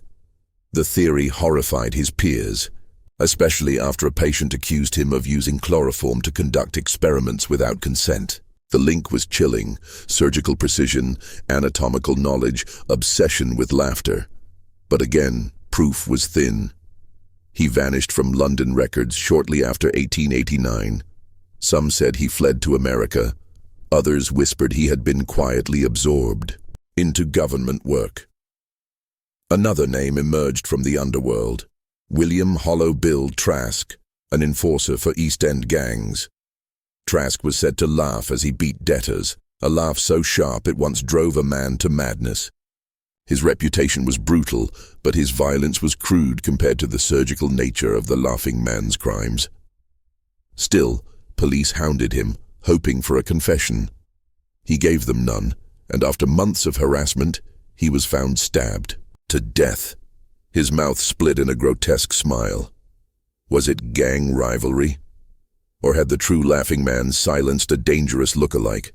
The theory horrified his peers, especially after a patient accused him of using chloroform to conduct experiments without consent. The link was chilling: surgical precision, anatomical knowledge, obsession with laughter. But again, proof was thin. He vanished from London records shortly after 1889. Some said he fled to America. Others whispered he had been quietly absorbed into government work. Another name emerged from the underworld: William Hollow Bill Trask, an enforcer for East End gangs. Trask was said to laugh as he beat debtors, a laugh so sharp it once drove a man to madness. His reputation was brutal, but his violence was crude compared to the surgical nature of the laughing man's crimes. Still, police hounded him, hoping for a confession. He gave them none, and after months of harassment, he was found stabbed to death. His mouth split in a grotesque smile. Was it gang rivalry? Or had the true laughing man silenced a dangerous look-alike?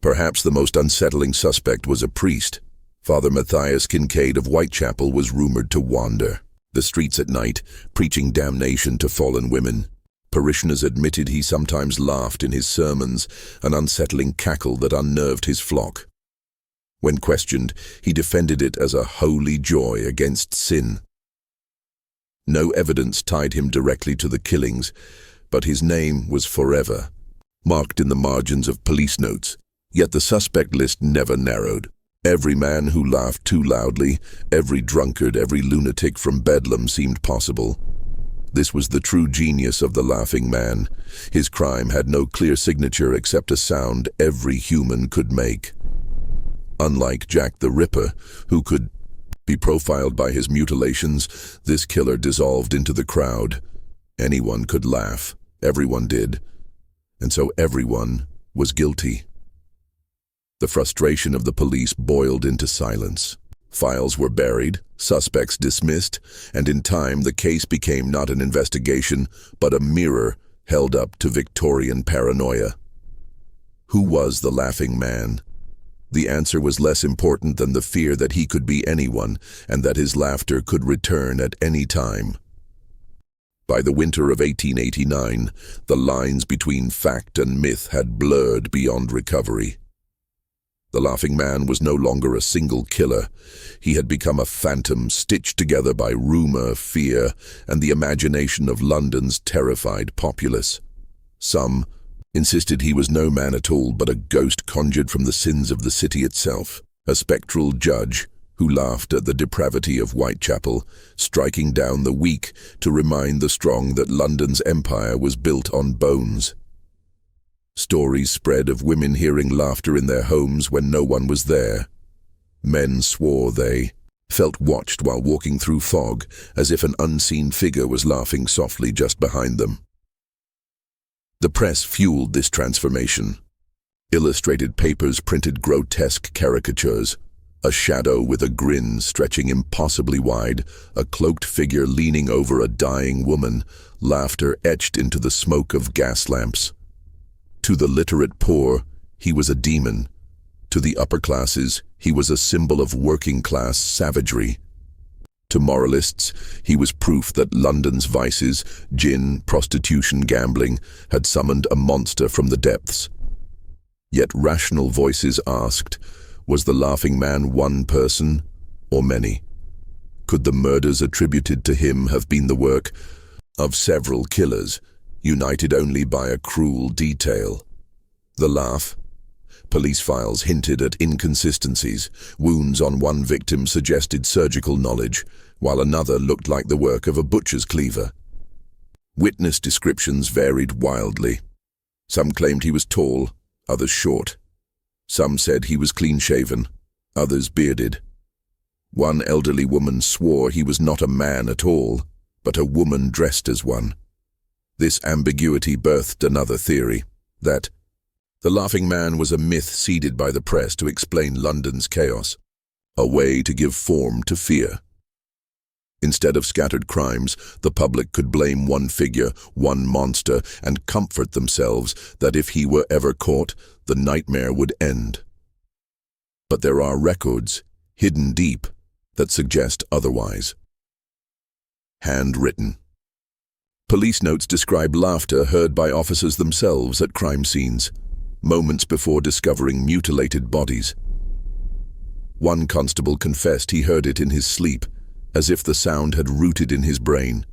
Perhaps the most unsettling suspect was a priest. Father Matthias Kincaid of Whitechapel was rumored to wander the streets at night, preaching damnation to fallen women. Parishioners admitted he sometimes laughed in his sermons, an unsettling cackle that unnerved his flock. When questioned, he defended it as a holy joy against sin. No evidence tied him directly to the killings, but his name was forever marked in the margins of police notes. Yet the suspect list never narrowed. Every man who laughed too loudly, every drunkard, every lunatic from Bedlam seemed possible. This was the true genius of the laughing man. His crime had no clear signature except a sound every human could make. Unlike Jack the Ripper, who could be profiled by his mutilations, this killer dissolved into the crowd. Anyone could laugh. Everyone did. And so everyone was guilty. The frustration of the police boiled into silence. Files were buried, suspects dismissed, and in time the case became not an investigation, but a mirror held up to Victorian paranoia. Who was the laughing man? The answer was less important than the fear that he could be anyone, and that his laughter could return at any time. By the winter of 1889, the lines between fact and myth had blurred beyond recovery. The laughing man was no longer a single killer. He had become a phantom stitched together by rumor, fear, and the imagination of London's terrified populace. Some insisted he was no man at all, but a ghost conjured from the sins of the city itself, a spectral judge who laughed at the depravity of Whitechapel, striking down the weak to remind the strong that London's empire was built on bones. Stories spread of women hearing laughter in their homes when no one was there. Men swore they felt watched while walking through fog, as if an unseen figure was laughing softly just behind them. The press fueled this transformation. Illustrated papers printed grotesque caricatures, a shadow with a grin stretching impossibly wide, a cloaked figure leaning over a dying woman, laughter etched into the smoke of gas lamps. To the literate poor, he was a demon. To the upper classes, he was a symbol of working-class savagery. To moralists, he was proof that London's vices, gin, prostitution, gambling, had summoned a monster from the depths. Yet rational voices asked, was the laughing man one person or many? Could the murders attributed to him have been the work of several killers, united only by a cruel detail? The laugh? Police files hinted at inconsistencies. Wounds on one victim suggested surgical knowledge, while another looked like the work of a butcher's cleaver. Witness descriptions varied wildly. Some claimed he was tall, others short. Some said he was clean-shaven, others bearded. One elderly woman swore he was not a man at all, but a woman dressed as one. This ambiguity birthed another theory, that the laughing man was a myth seeded by the press to explain London's chaos, a way to give form to fear. Instead of scattered crimes, the public could blame one figure, one monster, and comfort themselves that if he were ever caught, the nightmare would end. But there are records, hidden deep, that suggest otherwise. Handwritten. Police notes describe laughter heard by officers themselves at crime scenes, moments before discovering mutilated bodies. One constable confessed he heard it in his sleep, as if the sound had rooted in his brain.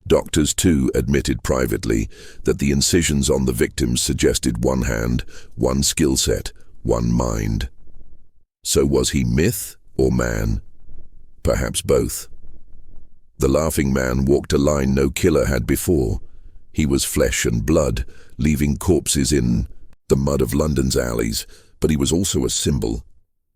Doctors, too, admitted privately that the incisions on the victims suggested one hand, one skill set, one mind. So was he myth or man? Perhaps both. The laughing man walked a line no killer had before. He was flesh and blood, leaving corpses in the mud of London's alleys, but he was also a symbol,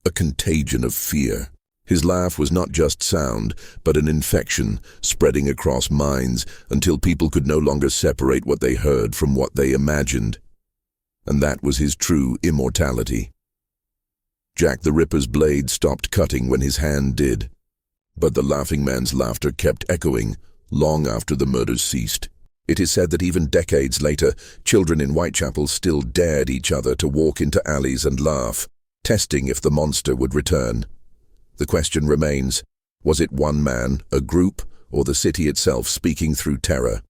a contagion of fear. His laugh was not just sound, but an infection spreading across minds until people could no longer separate what they heard from what they imagined. And that was his true immortality. Jack the Ripper's blade stopped cutting when his hand did, but the laughing man's laughter kept echoing long after the murders ceased. It is said that even decades later, children in Whitechapel still dared each other to walk into alleys and laugh, testing if the monster would return. The question remains, was it one man, a group, or the city itself speaking through terror?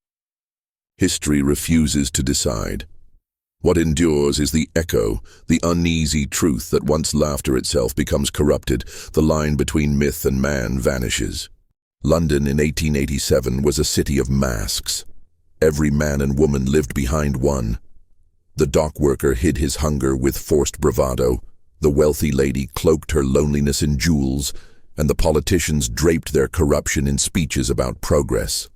History refuses to decide. What endures is the echo, the uneasy truth that once laughter itself becomes corrupted, the line between myth and man vanishes. London in 1887 was a city of masks. Every man and woman lived behind one. The dock worker hid his hunger with forced bravado. The wealthy lady cloaked her loneliness in jewels, and the politicians draped their corruption in speeches about progress.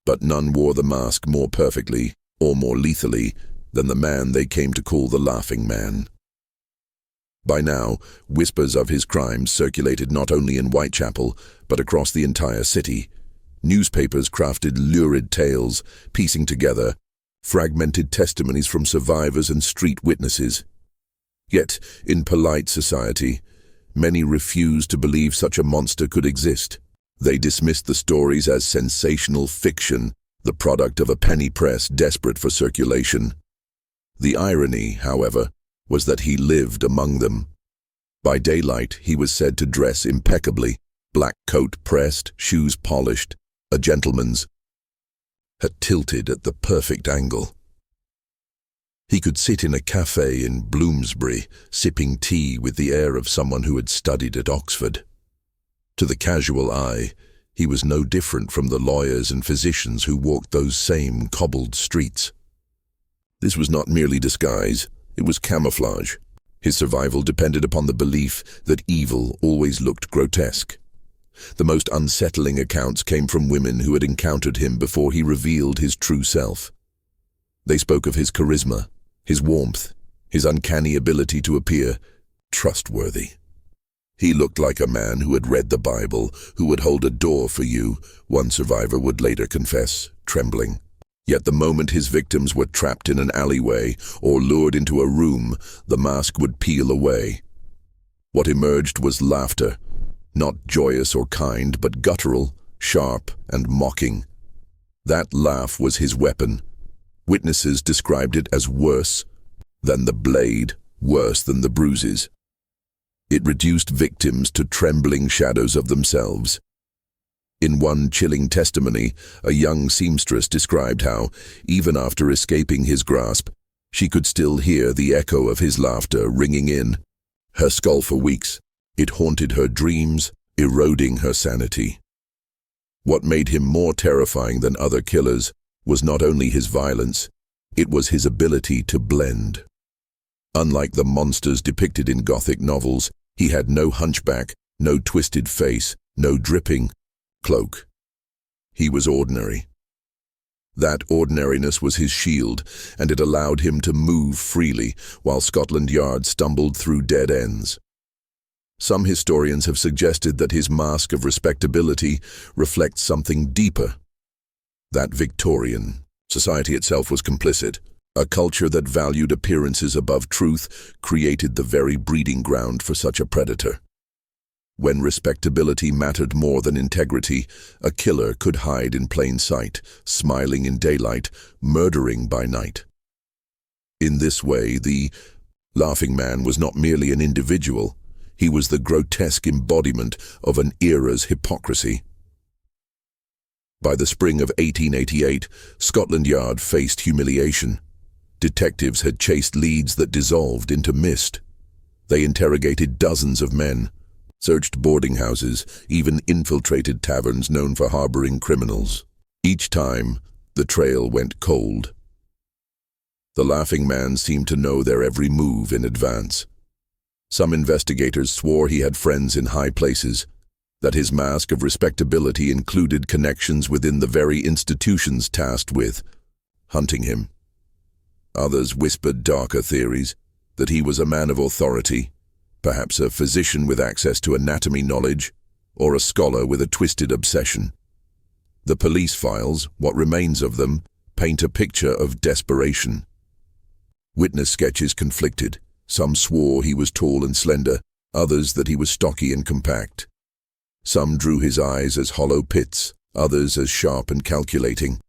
But none wore the mask more perfectly, or more lethally, than the man they came to call the Laughing Man. By now, whispers of his crimes circulated not only in Whitechapel, but across the entire city. Newspapers crafted lurid tales, piecing together fragmented testimonies from survivors and street witnesses. Yet, in polite society, many refused to believe such a monster could exist. They dismissed the stories as sensational fiction, the product of a penny press desperate for circulation. The irony, however, was that he lived among them. By daylight, he was said to dress impeccably, black coat pressed, shoes polished, a gentleman's hat tilted at the perfect angle. He could sit in a cafe in Bloomsbury, sipping tea with the air of someone who had studied at Oxford. To the casual eye, he was no different from the lawyers and physicians who walked those same cobbled streets. This was not merely disguise, it was camouflage. His survival depended upon the belief that evil always looked grotesque. The most unsettling accounts came from women who had encountered him before he revealed his true self. They spoke of his charisma, his warmth, his uncanny ability to appear trustworthy. He looked like a man who had read the Bible, who would hold a door for you, one survivor would later confess, trembling. Yet the moment his victims were trapped in an alleyway or lured into a room, the mask would peel away. What emerged was laughter, not joyous or kind, but guttural, sharp, and mocking. That laugh was his weapon. Witnesses described it as worse than the blade, worse than the bruises. It reduced victims to trembling shadows of themselves. In one chilling testimony, a young seamstress described how, even after escaping his grasp, she could still hear the echo of his laughter ringing in her skull for weeks. It haunted her dreams, eroding her sanity. What made him more terrifying than other killers was not only his violence, it was his ability to blend. Unlike the monsters depicted in Gothic novels, he had no hunchback, no twisted face, no dripping cloak. He was ordinary. That ordinariness was his shield, and it allowed him to move freely while Scotland Yard stumbled through dead ends. Some historians have suggested that his mask of respectability reflects something deeper. That Victorian society itself was complicit. A culture that valued appearances above truth created the very breeding ground for such a predator. When respectability mattered more than integrity, a killer could hide in plain sight, smiling in daylight, murdering by night. In this way, the laughing man was not merely an individual, he was the grotesque embodiment of an era's hypocrisy. By the spring of 1888, Scotland Yard faced humiliation. Detectives had chased leads that dissolved into mist. They interrogated dozens of men, searched boarding houses, even infiltrated taverns known for harboring criminals. Each time, the trail went cold. The laughing man seemed to know their every move in advance. Some investigators swore he had friends in high places, that his mask of respectability included connections within the very institutions tasked with hunting him. Others whispered darker theories, that he was a man of authority, perhaps a physician with access to anatomy knowledge, or a scholar with a twisted obsession. The police files, what remains of them, paint a picture of desperation. Witness sketches conflicted. Some swore he was tall and slender, others that he was stocky and compact. Some drew his eyes as hollow pits, others as sharp and calculating.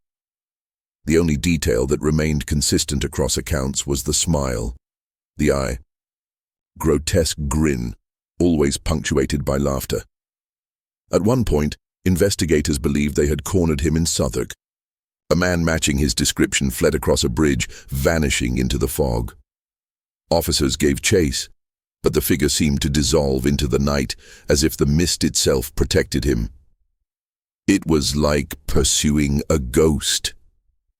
The only detail that remained consistent across accounts was the smile, the eye. Grotesque grin, always punctuated by laughter. At one point, investigators believed they had cornered him in Southwark. A man matching his description fled across a bridge, vanishing into the fog. Officers gave chase, but the figure seemed to dissolve into the night as if the mist itself protected him. It was like pursuing a ghost,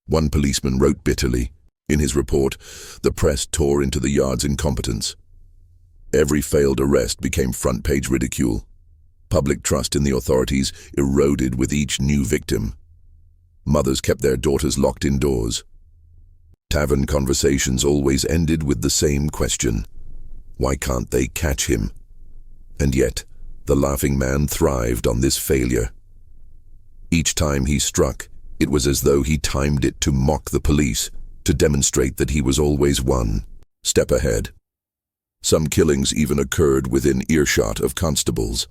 one policeman wrote bitterly. In his report, the press tore into the yard's incompetence. Every failed arrest became front-page ridicule. Public trust in the authorities eroded with each new victim. Mothers kept their daughters locked indoors. Tavern conversations always ended with the same question: why can't they catch him? And yet, the laughing man thrived on this failure. Each time he struck, it was as though he timed it to mock the police, to demonstrate that he was always one step ahead. Some killings even occurred within earshot of constables.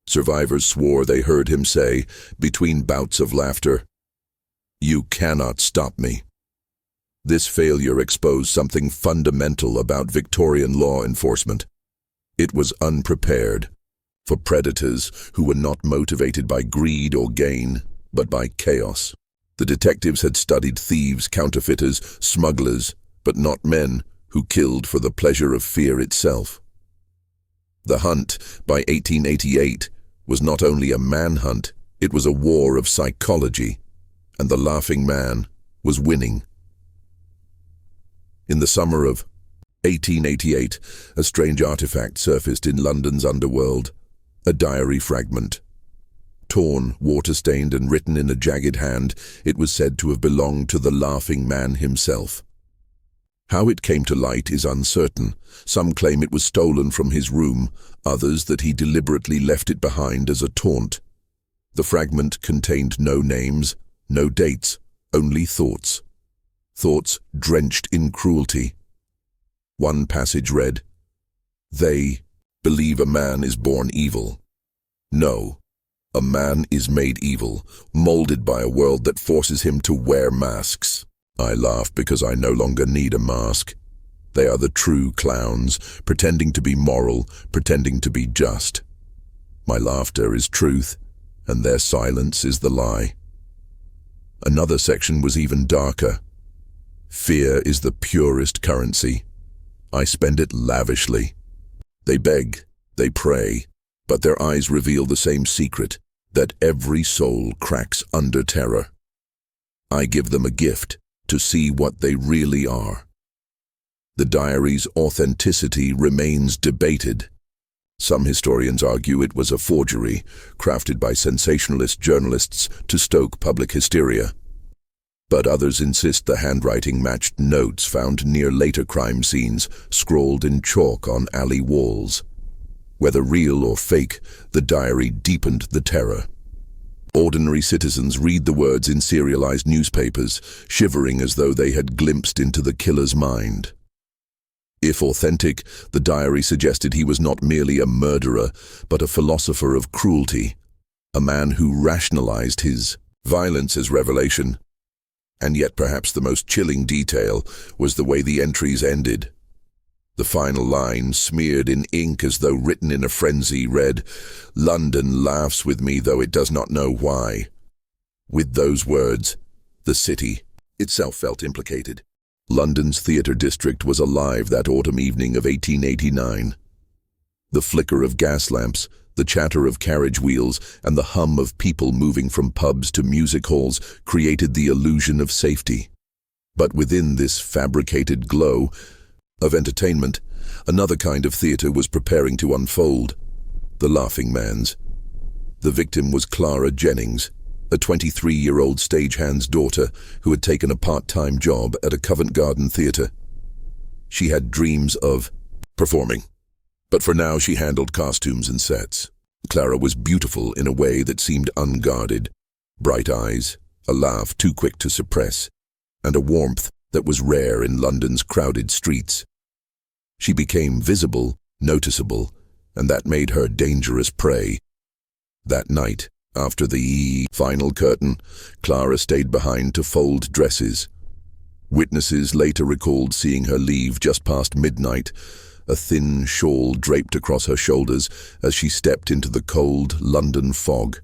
Survivors swore they heard him say, between bouts of laughter, "You cannot stop me." This failure exposed something fundamental about Victorian law enforcement. It was unprepared for predators who were not motivated by greed or gain, but by chaos. The detectives had studied thieves, counterfeiters, smugglers, but not men who killed for the pleasure of fear itself. The Hunt, by 1888, was not only a manhunt, it was a war of psychology, and the Laughing Man was winning. In the summer of 1888, a strange artifact surfaced in London's underworld, a diary fragment. Torn, water-stained and written in a jagged hand, it was said to have belonged to the Laughing Man himself. How it came to light is uncertain. Some claim it was stolen from his room, others that he deliberately left it behind as a taunt. The fragment contained no names, no dates, only thoughts. Thoughts drenched in cruelty. One passage read, "They believe a man is born evil. No, a man is made evil, molded by a world that forces him to wear masks. I laugh because I no longer need a mask. They are the true clowns, pretending to be moral, pretending to be just. My laughter is truth, and their silence is the lie." Another section was even darker. "Fear is the purest currency. I spend it lavishly. They beg, they pray, but their eyes reveal the same secret, that every soul cracks under terror. I give them a gift to see what they really are." The diary's authenticity remains debated. Some historians argue it was a forgery, crafted by sensationalist journalists to stoke public hysteria. But others insist the handwriting matched notes found near later crime scenes, scrawled in chalk on alley walls. Whether real or fake, the diary deepened the terror. Ordinary citizens read the words in serialized newspapers, shivering as though they had glimpsed into the killer's mind. If authentic, the diary suggested he was not merely a murderer, but a philosopher of cruelty, a man who rationalized his violence as revelation. And yet perhaps the most chilling detail was the way the entries ended. The final line, smeared in ink as though written in a frenzy, read, "London laughs with me though it does not know why." With those words, the city itself felt implicated. London's theatre district was alive that autumn evening of 1889. The flicker of gas lamps, the chatter of carriage wheels, and the hum of people moving from pubs to music halls created the illusion of safety. But within this fabricated glow of entertainment, another kind of theatre was preparing to unfold, the Laughing Man's. The victim was Clara Jennings, a 23-year-old stagehand's daughter who had taken a part-time job at a Covent Garden theatre. She had dreams of performing, but for now she handled costumes and sets. Clara was beautiful in a way that seemed unguarded, bright eyes, a laugh too quick to suppress, and a warmth that was rare in London's crowded streets. She became visible, noticeable, and that made her dangerous prey. That night, after the final curtain, Clara stayed behind to fold dresses. Witnesses later recalled seeing her leave just past midnight, a thin shawl draped across her shoulders as she stepped into the cold London fog.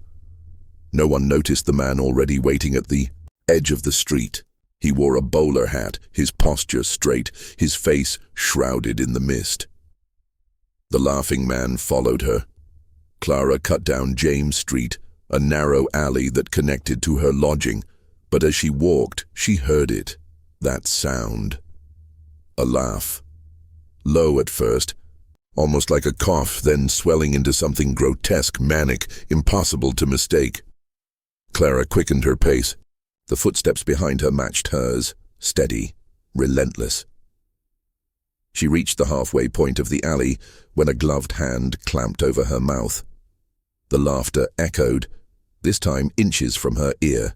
No one noticed the man already waiting at the edge of the street. He wore a bowler hat, his posture straight, his face shrouded in the mist. The Laughing Man followed her. Clara cut down James Street, a narrow alley that connected to her lodging, but as she walked, she heard it, that sound. A laugh. Low at first, almost like a cough, then swelling into something grotesque, manic, impossible to mistake. Clara quickened her pace. The footsteps behind her matched hers, steady, relentless. She reached the halfway point of the alley when a gloved hand clamped over her mouth. The laughter echoed, this time inches from her ear.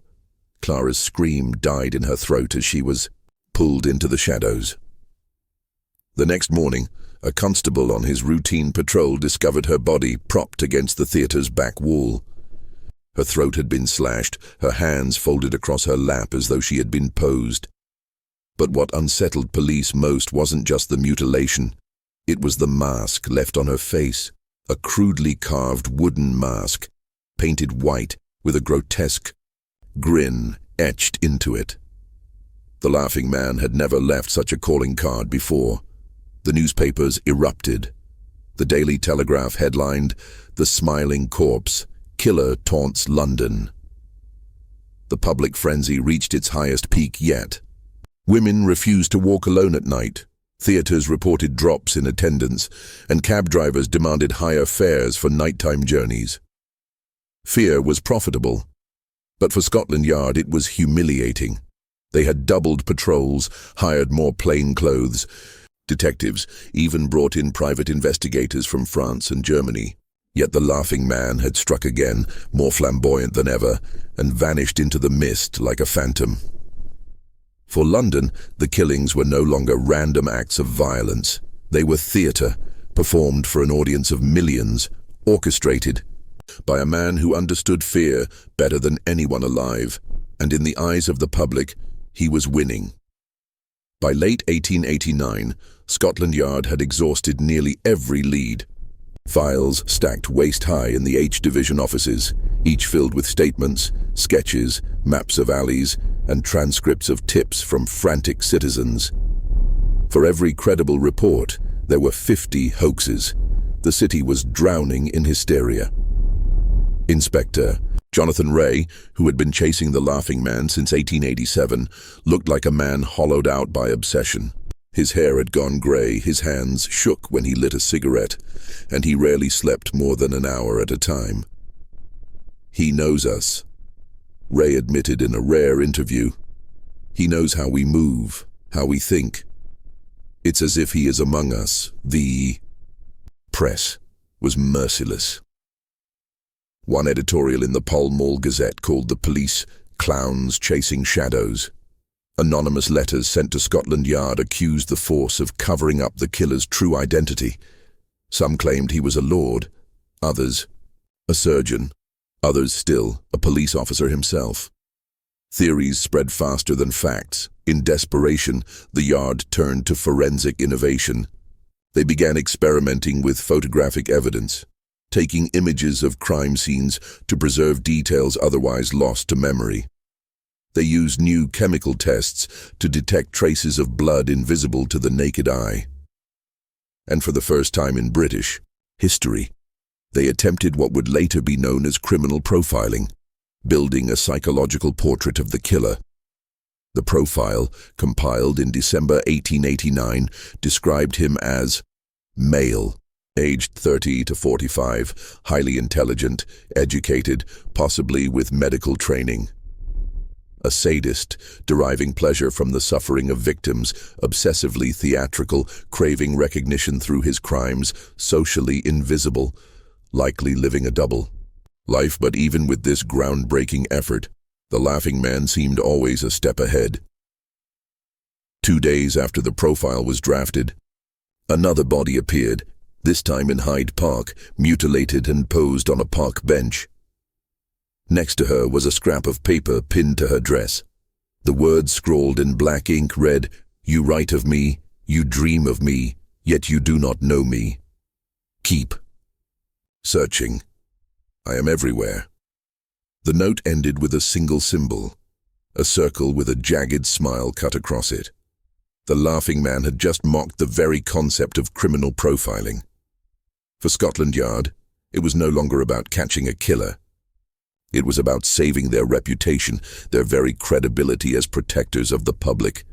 Clara's scream died in her throat as she was pulled into the shadows. The next morning, a constable on his routine patrol discovered her body propped against the theatre's back wall. Her throat had been slashed, her hands folded across her lap as though she had been posed. But what unsettled police most wasn't just the mutilation. It was the mask left on her face, a crudely carved wooden mask, painted white with a grotesque grin etched into it. The laughing man had never left such a calling card before. The newspapers erupted. The Daily Telegraph headlined, "The Smiling Corpse, Killer Taunts London." The public frenzy reached its highest peak yet. Women refused to walk alone at night. Theatres reported drops in attendance, and cab drivers demanded higher fares for nighttime journeys. Fear was profitable, but for Scotland Yard it was humiliating. They had doubled patrols, hired more plainclothes. Detectives even brought in private investigators from France and Germany. Yet the laughing man had struck again, more flamboyant than ever, and vanished into the mist like a phantom. For London, the killings were no longer random acts of violence. They were theatre, performed for an audience of millions, orchestrated by a man who understood fear better than anyone alive, and in the eyes of the public, he was winning. By late 1889, Scotland Yard had exhausted nearly every lead. Files stacked waist-high in the H Division offices, each filled with statements, sketches, maps of alleys, and transcripts of tips from frantic citizens. For every credible report, there were 50 hoaxes. The city was drowning in hysteria. Inspector Jonathan Ray, who had been chasing the laughing man since 1887, looked like a man hollowed out by obsession. His hair had gone grey, his hands shook when he lit a cigarette, and he rarely slept more than an hour at a time. "He knows us," Ray admitted in a rare interview. "He knows how we move, how we think. It's as if he is among us." The press was merciless. One editorial in the Pall Mall Gazette called the police "clowns chasing shadows." Anonymous letters sent to Scotland Yard accused the force of covering up the killer's true identity. Some claimed he was a lord, others a surgeon, others still a police officer himself. Theories spread faster than facts. In desperation, the Yard turned to forensic innovation. They began experimenting with photographic evidence, taking images of crime scenes to preserve details otherwise lost to memory. They used new chemical tests to detect traces of blood invisible to the naked eye. And for the first time in British history, they attempted what would later be known as criminal profiling, building a psychological portrait of the killer. The profile, compiled in December 1889, described him as male, aged 30 to 45, highly intelligent, educated, possibly with medical training. A sadist, deriving pleasure from the suffering of victims, obsessively theatrical, craving recognition through his crimes, socially invisible, likely living a double life. But even with this groundbreaking effort, the laughing man seemed always a step ahead. 2 days after the profile was drafted, another body appeared, this time in Hyde Park, mutilated and posed on a park bench. Next to her was a scrap of paper pinned to her dress. The words scrawled in black ink read, "You write of me, you dream of me, yet you do not know me. Keep searching. I am everywhere." The note ended with a single symbol, a circle with a jagged smile cut across it. The laughing man had just mocked the very concept of criminal profiling. For Scotland Yard, it was no longer about catching a killer. It was about saving their reputation, their very credibility as protectors of the public.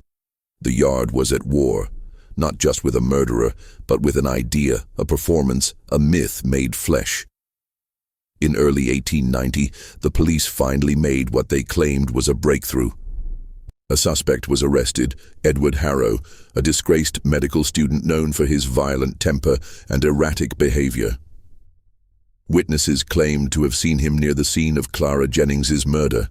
The Yard was at war, not just with a murderer, but with an idea, a performance, a myth made flesh. In early 1890, the police finally made what they claimed was a breakthrough. A suspect was arrested, Edward Harrow, a disgraced medical student known for his violent temper and erratic behavior. Witnesses claimed to have seen him near the scene of Clara Jennings's murder.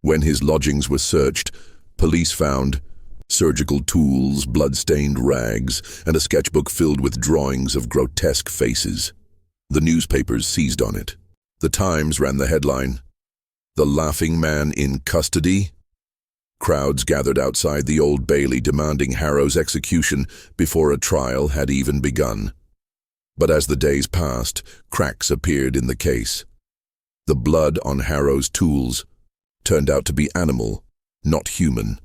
When his lodgings were searched, police found surgical tools, blood-stained rags, and a sketchbook filled with drawings of grotesque faces. The newspapers seized on it. The Times ran the headline, "The Laughing Man in Custody?" Crowds gathered outside the Old Bailey demanding Harrow's execution before a trial had even begun. But as the days passed, cracks appeared in the case. The blood on Harrow's tools turned out to be animal, not human.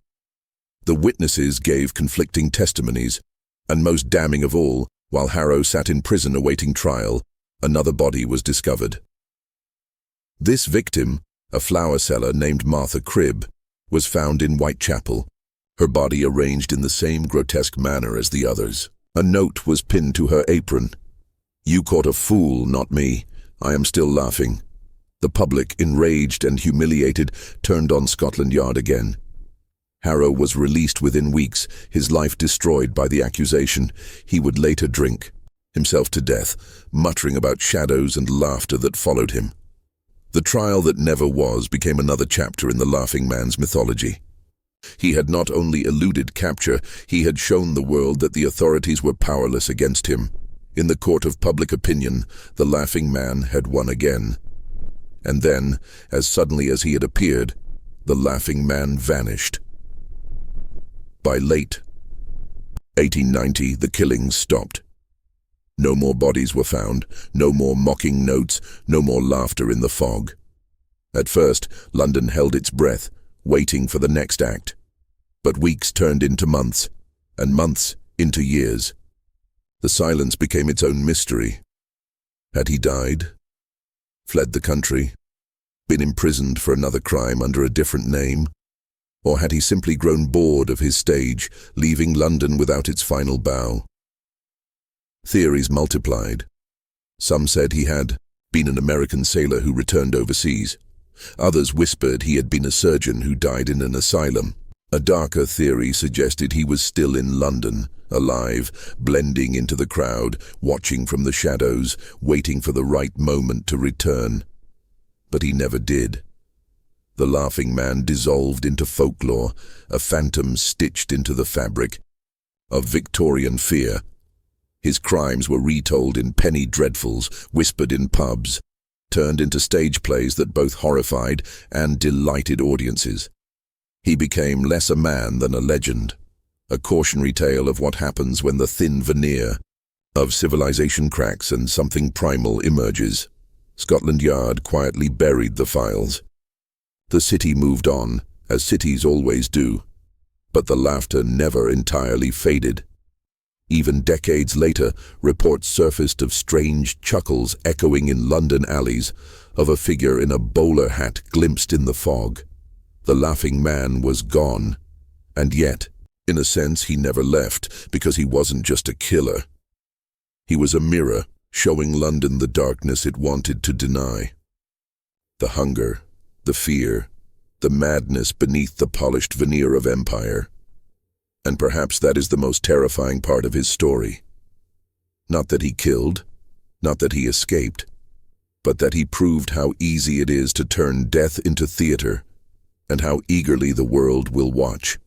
The witnesses gave conflicting testimonies, and most damning of all, while Harrow sat in prison awaiting trial, another body was discovered. This victim, a flower seller named Martha Cribb, was found in Whitechapel, her body arranged in the same grotesque manner as the others. A note was pinned to her apron. "You caught a fool, not me. I am still laughing." The public, enraged and humiliated, turned on Scotland Yard again. Harrow was released within weeks, his life destroyed by the accusation. He would later drink himself to death, muttering about shadows and laughter that followed him. The trial that never was became another chapter in the Laughing Man's mythology. He had not only eluded capture, he had shown the world that the authorities were powerless against him. In the court of public opinion, the Laughing Man had won again. And then, as suddenly as he had appeared, the Laughing Man vanished. By late 1890, the killings stopped. No more bodies were found, no more mocking notes, no more laughter in the fog. At first, London held its breath, waiting for the next act. But weeks turned into months, and months into years. The silence became its own mystery. Had he died? Fled the country? Been imprisoned for another crime under a different name? Or had he simply grown bored of his stage, leaving London without its final bow? Theories multiplied. Some said he had been an American sailor who returned overseas. Others whispered he had been a surgeon who died in an asylum. A darker theory suggested he was still in London, alive, blending into the crowd, watching from the shadows, waiting for the right moment to return. But he never did. The Laughing Man dissolved into folklore, a phantom stitched into the fabric of Victorian fear. His crimes were retold in penny dreadfuls, whispered in pubs, turned into stage plays that both horrified and delighted audiences. He became less a man than a legend, a cautionary tale of what happens when the thin veneer of civilization cracks and something primal emerges. Scotland Yard quietly buried the files. The city moved on, as cities always do, but the laughter never entirely faded. Even decades later, reports surfaced of strange chuckles echoing in London alleys, of a figure in a bowler hat glimpsed in the fog. The Laughing Man was gone, and yet, in a sense, he never left, because he wasn't just a killer. He was a mirror, showing London the darkness it wanted to deny. The hunger, the fear, the madness beneath the polished veneer of empire. And perhaps that is the most terrifying part of his story. Not that he killed, not that he escaped, but that he proved how easy it is to turn death into theater, and how eagerly the world will watch.